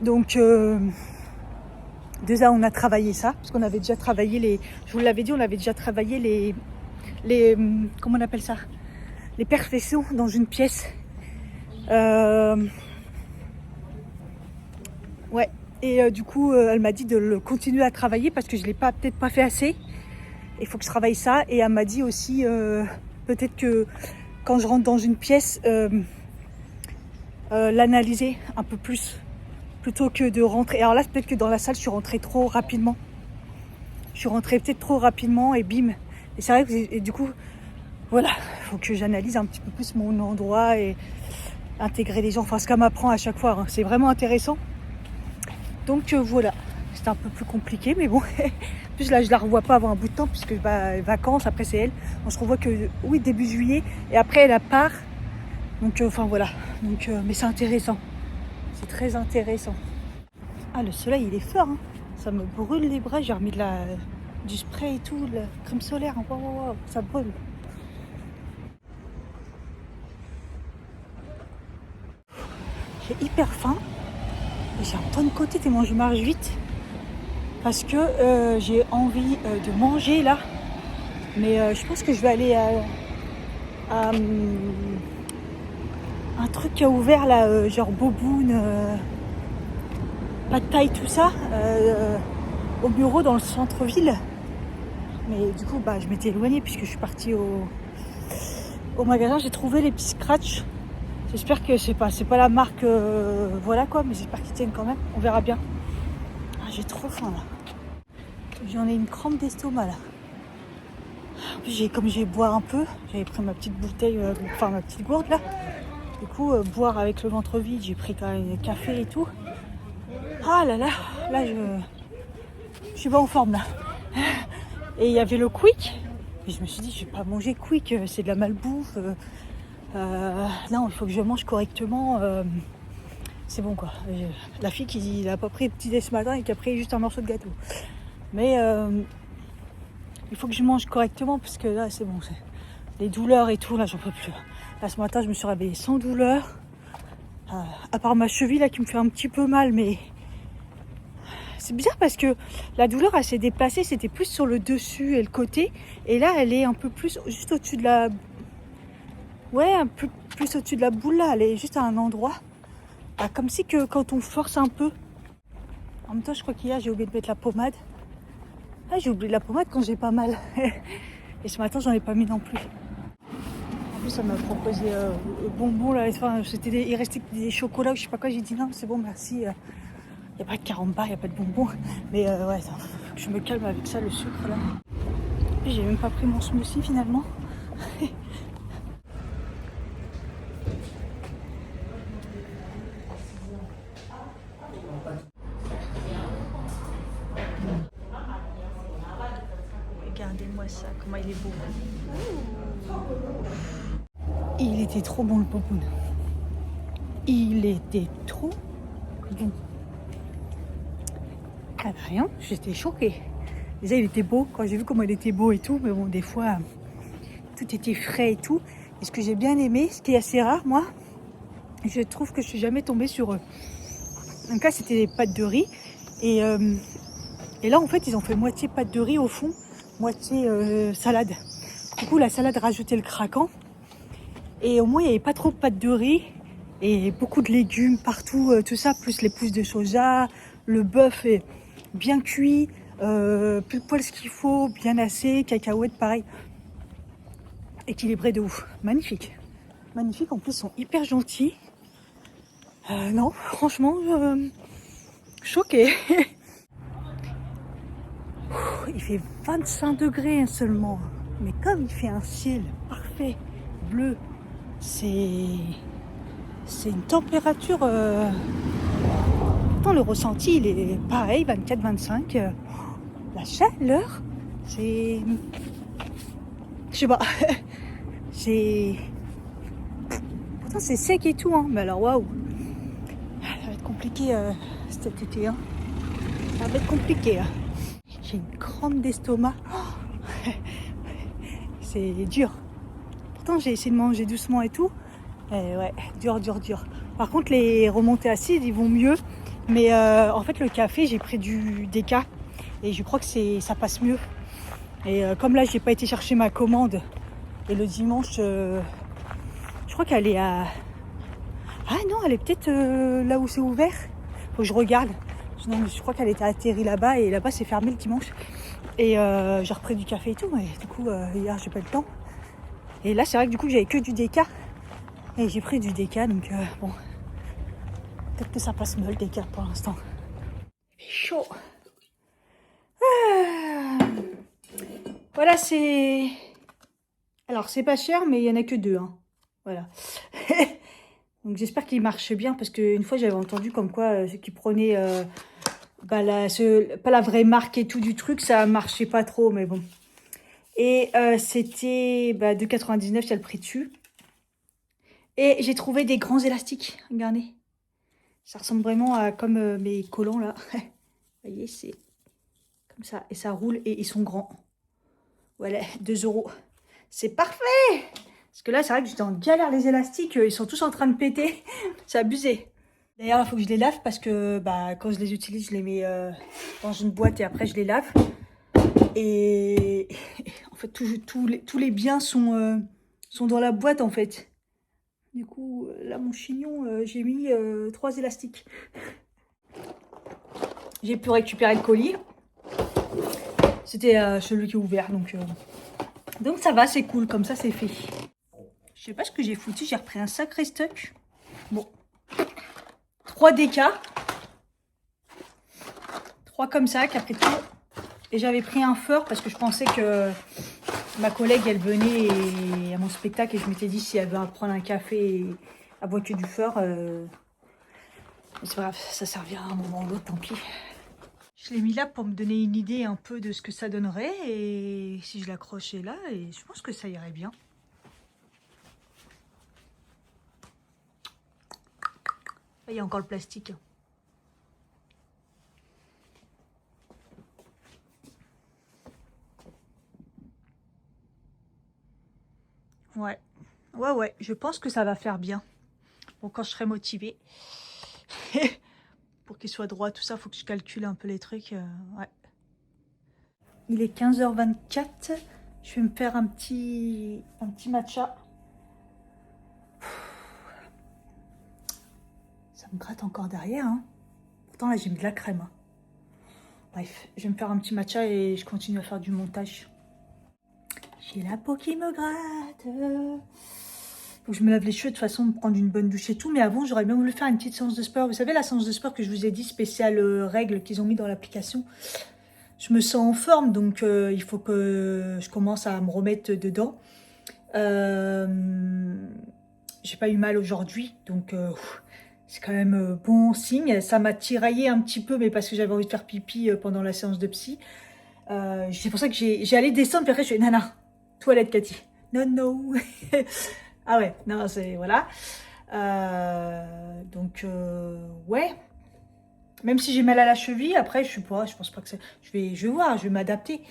Donc, déjà, on a travaillé ça. Parce qu'on avait déjà travaillé je vous l'avais dit, on avait déjà travaillé les comment on appelle ça? Les perfections dans une pièce. Ouais. Et du coup, elle m'a dit de le continuer à travailler parce que je ne l'ai peut-être pas fait assez. Il faut que je travaille ça. Et elle m'a dit aussi, peut-être que quand je rentre dans une pièce, l'analyser un peu plus. Plutôt que de rentrer. Alors là, peut-être que dans la salle, je suis rentrée trop rapidement. Je suis rentrée peut-être trop rapidement et bim. Et c'est vrai que du coup, voilà, il faut que j'analyse un petit peu plus mon endroit et intégrer les gens. Enfin, ce qu'elle m'apprend à chaque fois, hein. C'est vraiment intéressant. Donc voilà, c'était un peu plus compliqué, mais bon. En plus là, je la revois pas avant un bout de temps, puisque vacances, après c'est elle. On se revoit que, oui, début juillet, et après elle part. Donc enfin voilà, donc, mais c'est intéressant. C'est très intéressant. Ah, le soleil, il est fort, hein. Ça me brûle les bras, j'ai remis du spray et tout, la crème solaire, hein. Wow, wow, wow, ça brûle. J'ai hyper faim. J'ai un ton de côté tellement je marche vite. Parce que j'ai envie de manger là. Mais je pense que je vais aller à un truc qui a ouvert là, genre Boboon, Pad Thai, tout ça, au bureau dans le centre-ville. Mais du coup, bah, je m'étais éloignée puisque je suis partie au magasin. J'ai trouvé les petits scratchs. J'espère que c'est pas la marque, voilà quoi, mais j'espère qu'ils tiennent quand même. On verra bien. Ah, j'ai trop faim là. J'en ai une crampe d'estomac là. En plus, comme j'ai boire un peu, j'avais pris ma petite bouteille, enfin ma petite gourde là. Du coup, boire avec le ventre vide, j'ai pris quand même café et tout. Ah là là, là je suis pas en forme là. Et il y avait le quick. Et je me suis dit, je vais pas manger quick, c'est de la malbouffe. Non, il faut que je mange correctement. C'est bon quoi. La fille qui n'a pas pris le petit dé ce matin et qui a pris juste un morceau de gâteau. Mais il faut que je mange correctement parce que là c'est bon. Les douleurs et tout, là j'en peux plus. Là ce matin je me suis réveillée sans douleur. À part ma cheville là qui me fait un petit peu mal, mais c'est bizarre parce que la douleur elle s'est déplacée, c'était plus sur le dessus et le côté. Et là elle est un peu plus juste au-dessus de la... Ouais, un peu plus au-dessus de la boule là, elle est juste à un endroit. Comme si que quand on force un peu. En même temps je crois qu'hier j'ai oublié de mettre la pommade. Ah, j'ai oublié la pommade quand j'ai pas mal. Et ce matin j'en ai pas mis non plus. En plus, ça m'a proposé bonbons là. Enfin, il restait des chocolats ou je sais pas quoi. J'ai dit non, c'est bon, merci. Il n'y a pas de caramba, il n'y a pas de bonbons. Mais ouais, faut que je me calme avec ça, le sucre là. Et j'ai même pas pris mon smoothie finalement. Regardez-moi ça, comment il est beau. Il était trop bon le popoun. Il était trop bon. Ah, rien, j'étais choquée. Déjà il était beau, quand j'ai vu comment il était beau et tout, mais bon des fois tout était frais et tout. Et ce que j'ai bien aimé, ce qui est assez rare moi, je trouve que je suis jamais tombée sur eux. Donc là c'était des pâtes de riz et là en fait ils ont fait moitié pâtes de riz au fond, moitié salade. Du coup, la salade rajoutait le craquant. Et au moins, il n'y avait pas trop de pâtes de riz. Et beaucoup de légumes partout, tout ça, plus les pousses de soja. Le bœuf est bien cuit, pile poil ce qu'il faut, bien assez. Cacahuètes, pareil. Équilibré de ouf. Magnifique. Magnifique, en plus, ils sont hyper gentils. Non, franchement, choquée. Il fait 25 degrés seulement. Mais comme il fait un ciel parfait, bleu, c'est une température... Pourtant, le ressenti, il est pareil, 24-25. La chaleur, c'est... Je sais pas. C'est... Pourtant, c'est sec et tout, hein. Mais alors, waouh. Ça va être compliqué cet été, hein. Ça va être compliqué, hein. J'ai une crampe d'estomac. Oh, c'est dur. Pourtant, j'ai essayé de manger doucement et tout. Et ouais, dur. Par contre, les remontées acides, ils vont mieux. Mais en fait, le café, j'ai pris du déca. Et je crois que ça passe mieux. Et comme là, j'ai pas été chercher ma commande. Et le dimanche, je crois qu'elle est à... Ah non, elle est peut-être là où c'est ouvert. Faut que je regarde. Non, je crois qu'elle était atterrie là-bas. Et là-bas, c'est fermé le dimanche. Et j'ai repris du café et tout. Et du coup, hier, j'ai pas eu le temps. Et là, c'est vrai que du coup, j'avais que du déca. Et j'ai pris du déca. Donc bon, peut-être que ça passe mieux le déca pour l'instant. Il fait chaud. Ah. Voilà, c'est... Alors, c'est pas cher, mais il y en a que 2. Hein. Voilà. Donc, j'espère qu'il marche bien. Parce qu'une fois, j'avais entendu comme quoi ceux qui prenaient... pas la vraie marque et tout du truc, ça marchait pas trop, mais bon. Et c'était 2,99, il y a le prix dessus. Et j'ai trouvé des grands élastiques, regardez. Ça ressemble vraiment à comme mes collants là. Vous voyez, c'est comme ça. Et ça roule et ils sont grands. Voilà, 2 €. C'est parfait! Parce que là, c'est vrai que j'étais en galère les élastiques. Ils sont tous en train de péter. C'est abusé. D'ailleurs, il faut que je les lave parce que quand je les utilise, je les mets dans une boîte et après je les lave. Et en fait, tous les biens sont dans la boîte en fait. Du coup, là, mon chignon, j'ai mis 3 élastiques. J'ai pu récupérer le colis. C'était celui qui est ouvert, donc ça va, c'est cool, comme ça, c'est fait. Je sais pas ce que j'ai foutu, j'ai repris un sacré stock. Bon. 3 déca. 3 comme ça, qui a pris tout. Et j'avais pris un feur parce que je pensais que ma collègue, elle venait à mon spectacle et je m'étais dit si elle veut prendre un café et elle boit que du feur. C'est pas grave, ça servira à un moment ou l'autre, tant pis. Je l'ai mis là pour me donner une idée un peu de ce que ça donnerait et si je l'accrochais là, et je pense que ça irait bien. Là, il y a encore le plastique. Ouais, je pense que ça va faire bien. Bon, quand je serai motivée. Pour qu'il soit droit, tout ça, faut que je calcule un peu les trucs. Ouais. Il est 15h24. Je vais me faire un petit matcha. Ça me gratte encore derrière. Hein. Pourtant, là, j'ai mis de la crème. Hein. Bref, je vais me faire un petit matcha et je continue à faire du montage. J'ai la peau qui me gratte. Faut que je me lave les cheveux de toute façon, me prendre une bonne douche et tout. Mais avant, j'aurais bien voulu faire une petite séance de sport. Vous savez, la séance de sport que je vous ai dit, spéciale règles qu'ils ont mis dans l'application. Je me sens en forme, donc il faut que je commence à me remettre dedans. J'ai pas eu mal aujourd'hui, donc c'est quand même bon signe. Ça m'a tiraillé un petit peu, mais parce que j'avais envie de faire pipi pendant la séance de psy. C'est pour ça que j'ai allé descendre, puis après je fais nana, toilette Cathy. Non. Ah ouais, non, c'est voilà. Ouais. Même si j'ai mal à la cheville, après, je pense pas que c'est... Je vais voir, je vais m'adapter.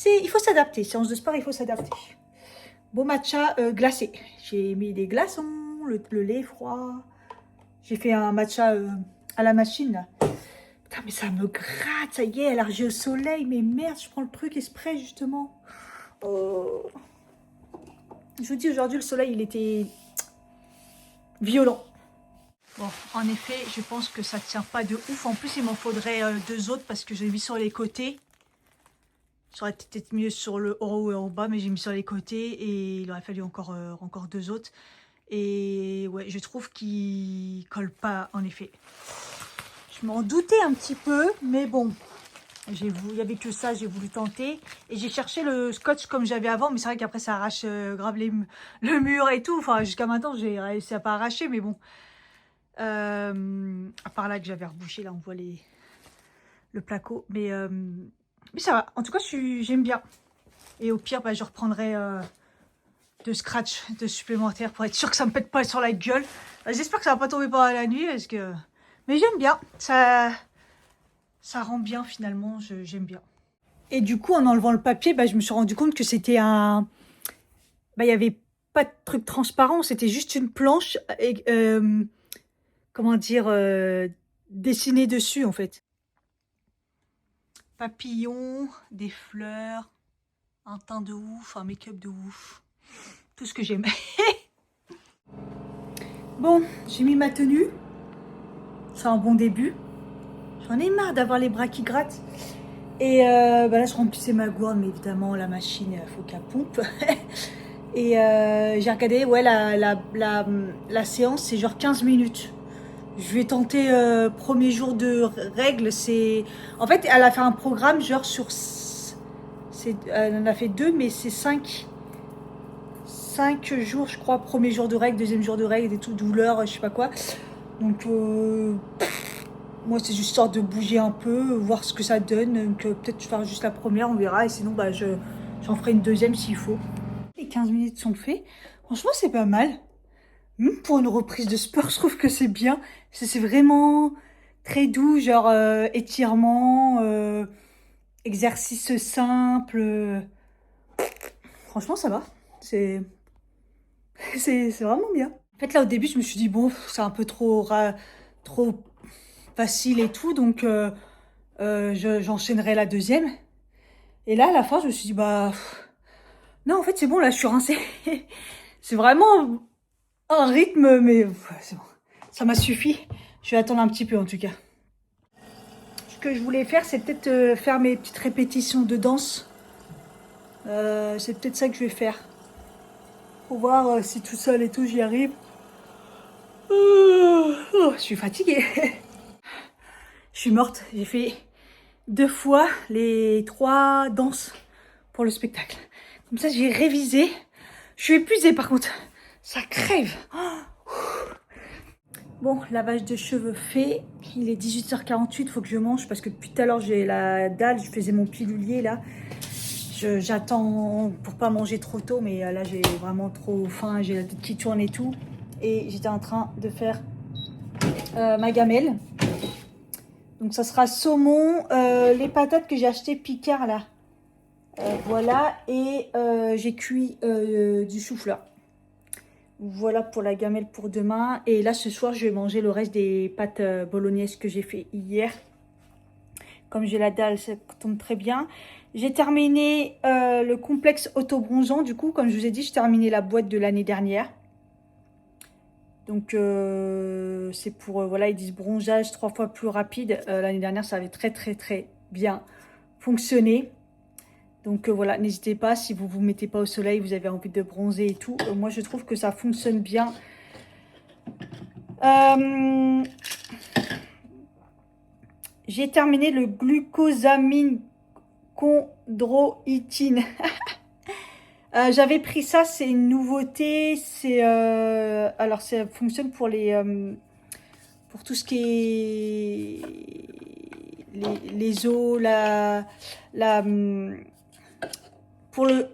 Il faut s'adapter. Séance de sport, il faut s'adapter. Bon matcha glacé. J'ai mis des glaçons, le lait froid. J'ai fait un matcha à la machine, là. Putain, mais ça me gratte, ça y est, allergie au soleil. Mais merde, je prends le truc exprès, justement. Oh. Je vous dis, aujourd'hui, le soleil, il était violent. Bon, en effet, je pense que ça tient pas de ouf. En plus, il m'en faudrait deux autres parce que j'ai mis sur les côtés. Ça aurait été peut-être mieux sur le haut et en bas, mais j'ai mis sur les côtés et il aurait fallu encore, encore deux autres. Et ouais, je trouve qu'il colle pas, en effet. Je m'en doutais un petit peu, mais bon, il y avait que ça, j'ai voulu tenter. Et j'ai cherché le scotch comme j'avais avant, mais c'est vrai qu'après ça arrache grave le mur et tout. Enfin, jusqu'à maintenant, j'ai réussi à pas arracher, mais bon. À part là que j'avais rebouché, là on voit le placo. Mais ça va, en tout cas, j'aime bien. Et au pire, bah, je reprendrai de scratch de supplémentaires pour être sûr que ça me pète pas sur la gueule. J'espère que ça va pas tomber pendant la nuit, parce que... Mais j'aime bien, ça rend bien finalement, j'aime bien. Et du coup, en enlevant le papier, bah, je me suis rendu compte que c'était un... Bah, il n'y avait pas de truc transparent, c'était juste une planche, et, comment dire, dessinée dessus en fait. Papillons, des fleurs, un teint de ouf, un make-up de ouf. Tout ce que j'aime. Bon, j'ai mis ma tenue. C'est un bon début. J'en ai marre d'avoir les bras qui grattent. Et bah là, je remplissais ma gourde, mais évidemment, la machine, il faut qu'elle pompe. Et j'ai regardé, ouais, la séance, c'est genre 15 minutes. Je vais tenter premier jour de règles. En fait, elle a fait un programme genre sur... Elle en a fait deux, mais c'est 5 jours, je crois. Premier jour de règles, deuxième jour de règles, des trucs douleurs, je sais pas quoi. Donc, moi, c'est juste histoire de bouger un peu, voir ce que ça donne. Donc, peut-être faire juste la première, on verra. Et sinon, bah, j'en ferai une deuxième s'il faut. Les 15 minutes sont faits. Franchement, c'est pas mal. Pour une reprise de sport, je trouve que c'est bien. C'est vraiment très doux, genre étirement, exercice simple. Franchement, ça va. C'est vraiment bien. En fait, là, au début, je me suis dit, bon, c'est un peu trop facile et tout, donc j'enchaînerai la deuxième. Et là, à la fin, je me suis dit, bah, non, en fait, c'est bon, là, je suis rincée. C'est vraiment un rythme, mais c'est bon. Ça m'a suffi. Je vais attendre un petit peu, en tout cas. Ce que je voulais faire, c'est peut-être faire mes petites répétitions de danse. C'est peut-être ça que je vais faire. Pour voir si tout seul et tout, j'y arrive. Je suis fatiguée. Je suis morte. J'ai fait 2 fois les 3 danses pour le spectacle. Comme ça, j'ai révisé. Je suis épuisée par contre. Ça crève. Bon, lavage de cheveux fait. Il est 18h48. Il faut que je mange parce que depuis tout à l'heure, j'ai la dalle. Je faisais mon pilulier là. J'attends pour pas manger trop tôt. Mais là, j'ai vraiment trop faim. J'ai la tête qui tourne et tout. Et j'étais en train de faire ma gamelle. Donc ça sera saumon, les patates que j'ai achetées Picard là. Voilà, et j'ai cuit du chou-fleur. Voilà pour la gamelle pour demain. Et là ce soir je vais manger le reste des pâtes bolognaises que j'ai fait hier. Comme j'ai la dalle, ça tombe très bien. J'ai terminé le complexe auto-bronzant. Du coup, comme je vous ai dit, j'ai terminé la boîte de l'année dernière. Donc c'est pour, voilà, ils disent bronzage 3 fois plus rapide. L'année dernière, ça avait très bien fonctionné. Donc voilà, n'hésitez pas, si vous vous mettez pas au soleil, vous avez envie de bronzer et tout. Moi, je trouve que ça fonctionne bien. J'ai terminé le glucosamine chondroïtine. J'avais pris ça, c'est une nouveauté. Alors ça fonctionne pour pour tout ce qui est les os,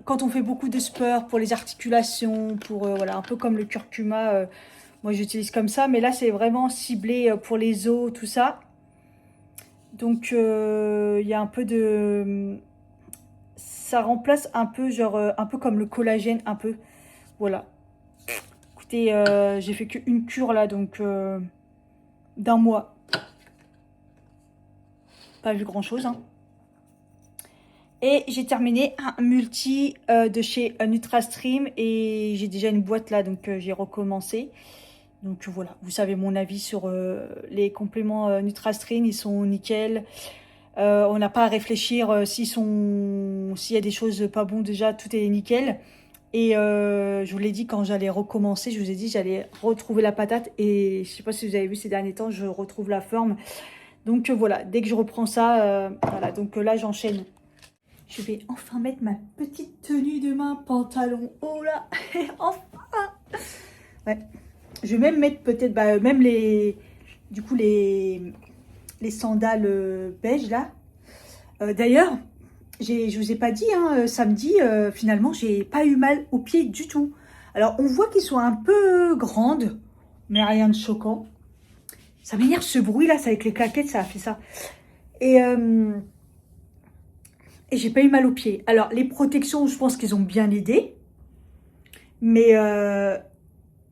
quand on fait beaucoup de sport, pour les articulations, pour voilà, un peu comme le curcuma. Moi j'utilise comme ça, mais là c'est vraiment ciblé pour les os, tout ça. Donc il y a un peu de... Ça remplace un peu, genre, un peu comme le collagène, un peu. Voilà. Écoutez, j'ai fait qu'une cure là, donc d'un mois. pas vu grand-chose. Hein. Et j'ai terminé un multi de chez NutraStream. Et j'ai déjà une boîte là, donc j'ai recommencé. Donc voilà, vous savez mon avis sur les compléments NutraStream. Ils sont nickel. On n'a pas à réfléchir s'il y a des choses pas bonnes déjà, tout est nickel. Et je vous l'ai dit quand j'allais recommencer, je vous ai dit j'allais retrouver la patate. Et je sais pas si vous avez vu ces derniers temps, je retrouve la forme. Donc voilà, dès que je reprends ça, voilà. Donc là j'enchaîne. Je vais enfin mettre ma petite tenue de main, pantalon. Oh là, enfin. Ouais. Je vais même mettre peut-être, même les sandales beige là. D'ailleurs, je vous ai pas dit, hein, samedi, finalement, j'ai pas eu mal aux pieds du tout. Alors, on voit qu'ils sont un peu grandes, mais rien de choquant. Ça m'énerve ce bruit là, c'est avec les claquettes, ça a fait ça. Et j'ai pas eu mal aux pieds. Alors, les protections, je pense qu'ils ont bien aidé. Mais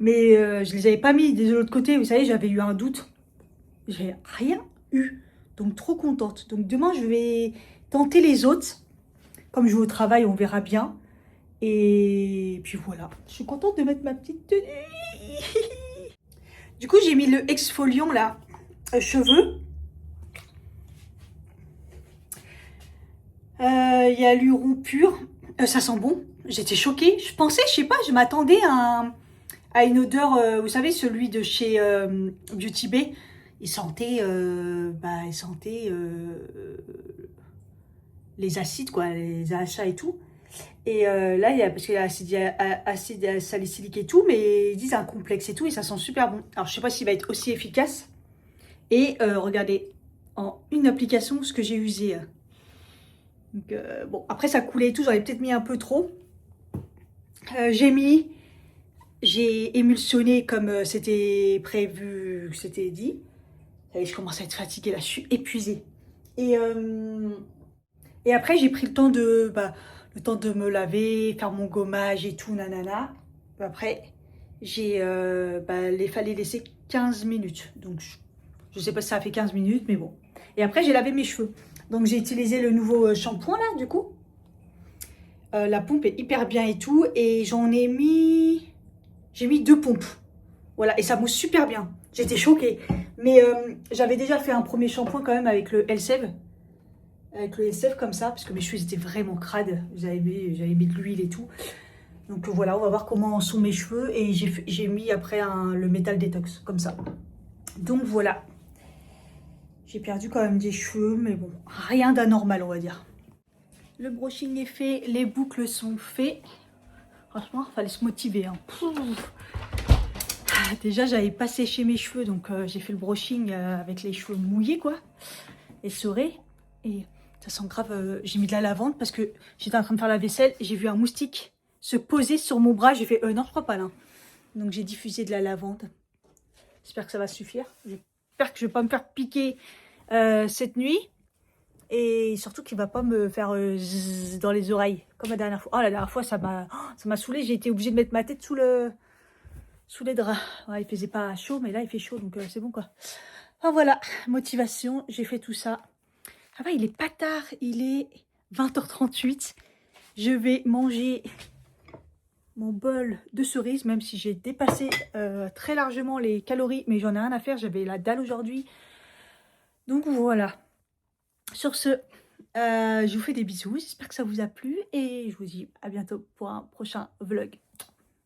je les avais pas mis de l'autre côté. Vous savez, j'avais eu un doute. J'ai rien eu. Donc, trop contente. Donc, demain, je vais tenter les autres. Comme je vais au travail, on verra bien. Et puis voilà. Je suis contente de mettre ma petite tenue. Du coup, j'ai mis le exfoliant là, cheveux. Il y a l'huron pur. Ça sent bon. J'étais choquée. Je pensais, je sais pas, je m'attendais à une odeur, vous savez, celui de chez Beauty Bay. Il sentait, les acides, quoi, les achats et tout. Et là, parce qu'il y a acide salicylique et tout, mais ils disent un complexe et tout, et ça sent super bon. Alors, je sais pas s'il va être aussi efficace. Et regardez, en une application, ce que j'ai usé. Donc, bon, après, ça coulait et tout, j'en ai peut-être mis un peu trop. J'ai émulsionné comme c'était prévu, que c'était dit. Et je commence à être fatiguée, là, je suis épuisée. Et après, j'ai pris le temps de me laver, faire mon gommage et tout, nanana. Après, il fallait laisser 15 minutes. Donc, je sais pas si ça a fait 15 minutes, mais bon. Et après, j'ai lavé mes cheveux. Donc, j'ai utilisé le nouveau shampoing, là, du coup. La pompe est hyper bien et tout. Et j'ai mis 2 pompes. Voilà, et ça mousse super bien. J'étais choquée. Mais j'avais déjà fait un premier shampoing quand même avec le Elseve. Avec le Elseve comme ça, parce que mes cheveux étaient vraiment crades. J'avais mis de l'huile et tout. Donc voilà, on va voir comment sont mes cheveux. Et j'ai mis après le Metal Detox, comme ça. Donc voilà. J'ai perdu quand même des cheveux, mais bon, rien d'anormal, on va dire. Le brushing est fait, les boucles sont faites. Franchement, il fallait se motiver. Hein. Déjà, j'avais pas séché mes cheveux, donc j'ai fait le brushing avec les cheveux mouillés, quoi. Et serrés. Et ça sent grave. J'ai mis de la lavande parce que j'étais en train de faire la vaisselle et j'ai vu un moustique se poser sur mon bras. J'ai fait, non, je crois pas là. Donc j'ai diffusé de la lavande. J'espère que ça va suffire. J'espère que je vais pas me faire piquer cette nuit. Et surtout qu'il va pas me faire zzz dans les oreilles, comme la dernière fois. Oh, la dernière fois, ça m'a saoulée. J'ai été obligée de mettre ma tête sous les draps. Ouais, il faisait pas chaud, mais là, il fait chaud, donc c'est bon, quoi. Enfin, voilà, motivation, j'ai fait tout ça. Ah bah, il est pas tard, il est 20h38. Je vais manger mon bol de cerises, même si j'ai dépassé très largement les calories, mais j'en ai rien à faire, j'avais la dalle aujourd'hui. Donc voilà. Sur ce, je vous fais des bisous, j'espère que ça vous a plu et je vous dis à bientôt pour un prochain vlog.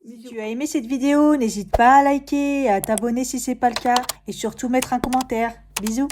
Bisous. Si tu as aimé cette vidéo, n'hésite pas à liker, à t'abonner si ce n'est pas le cas et surtout mettre un commentaire. Bisous.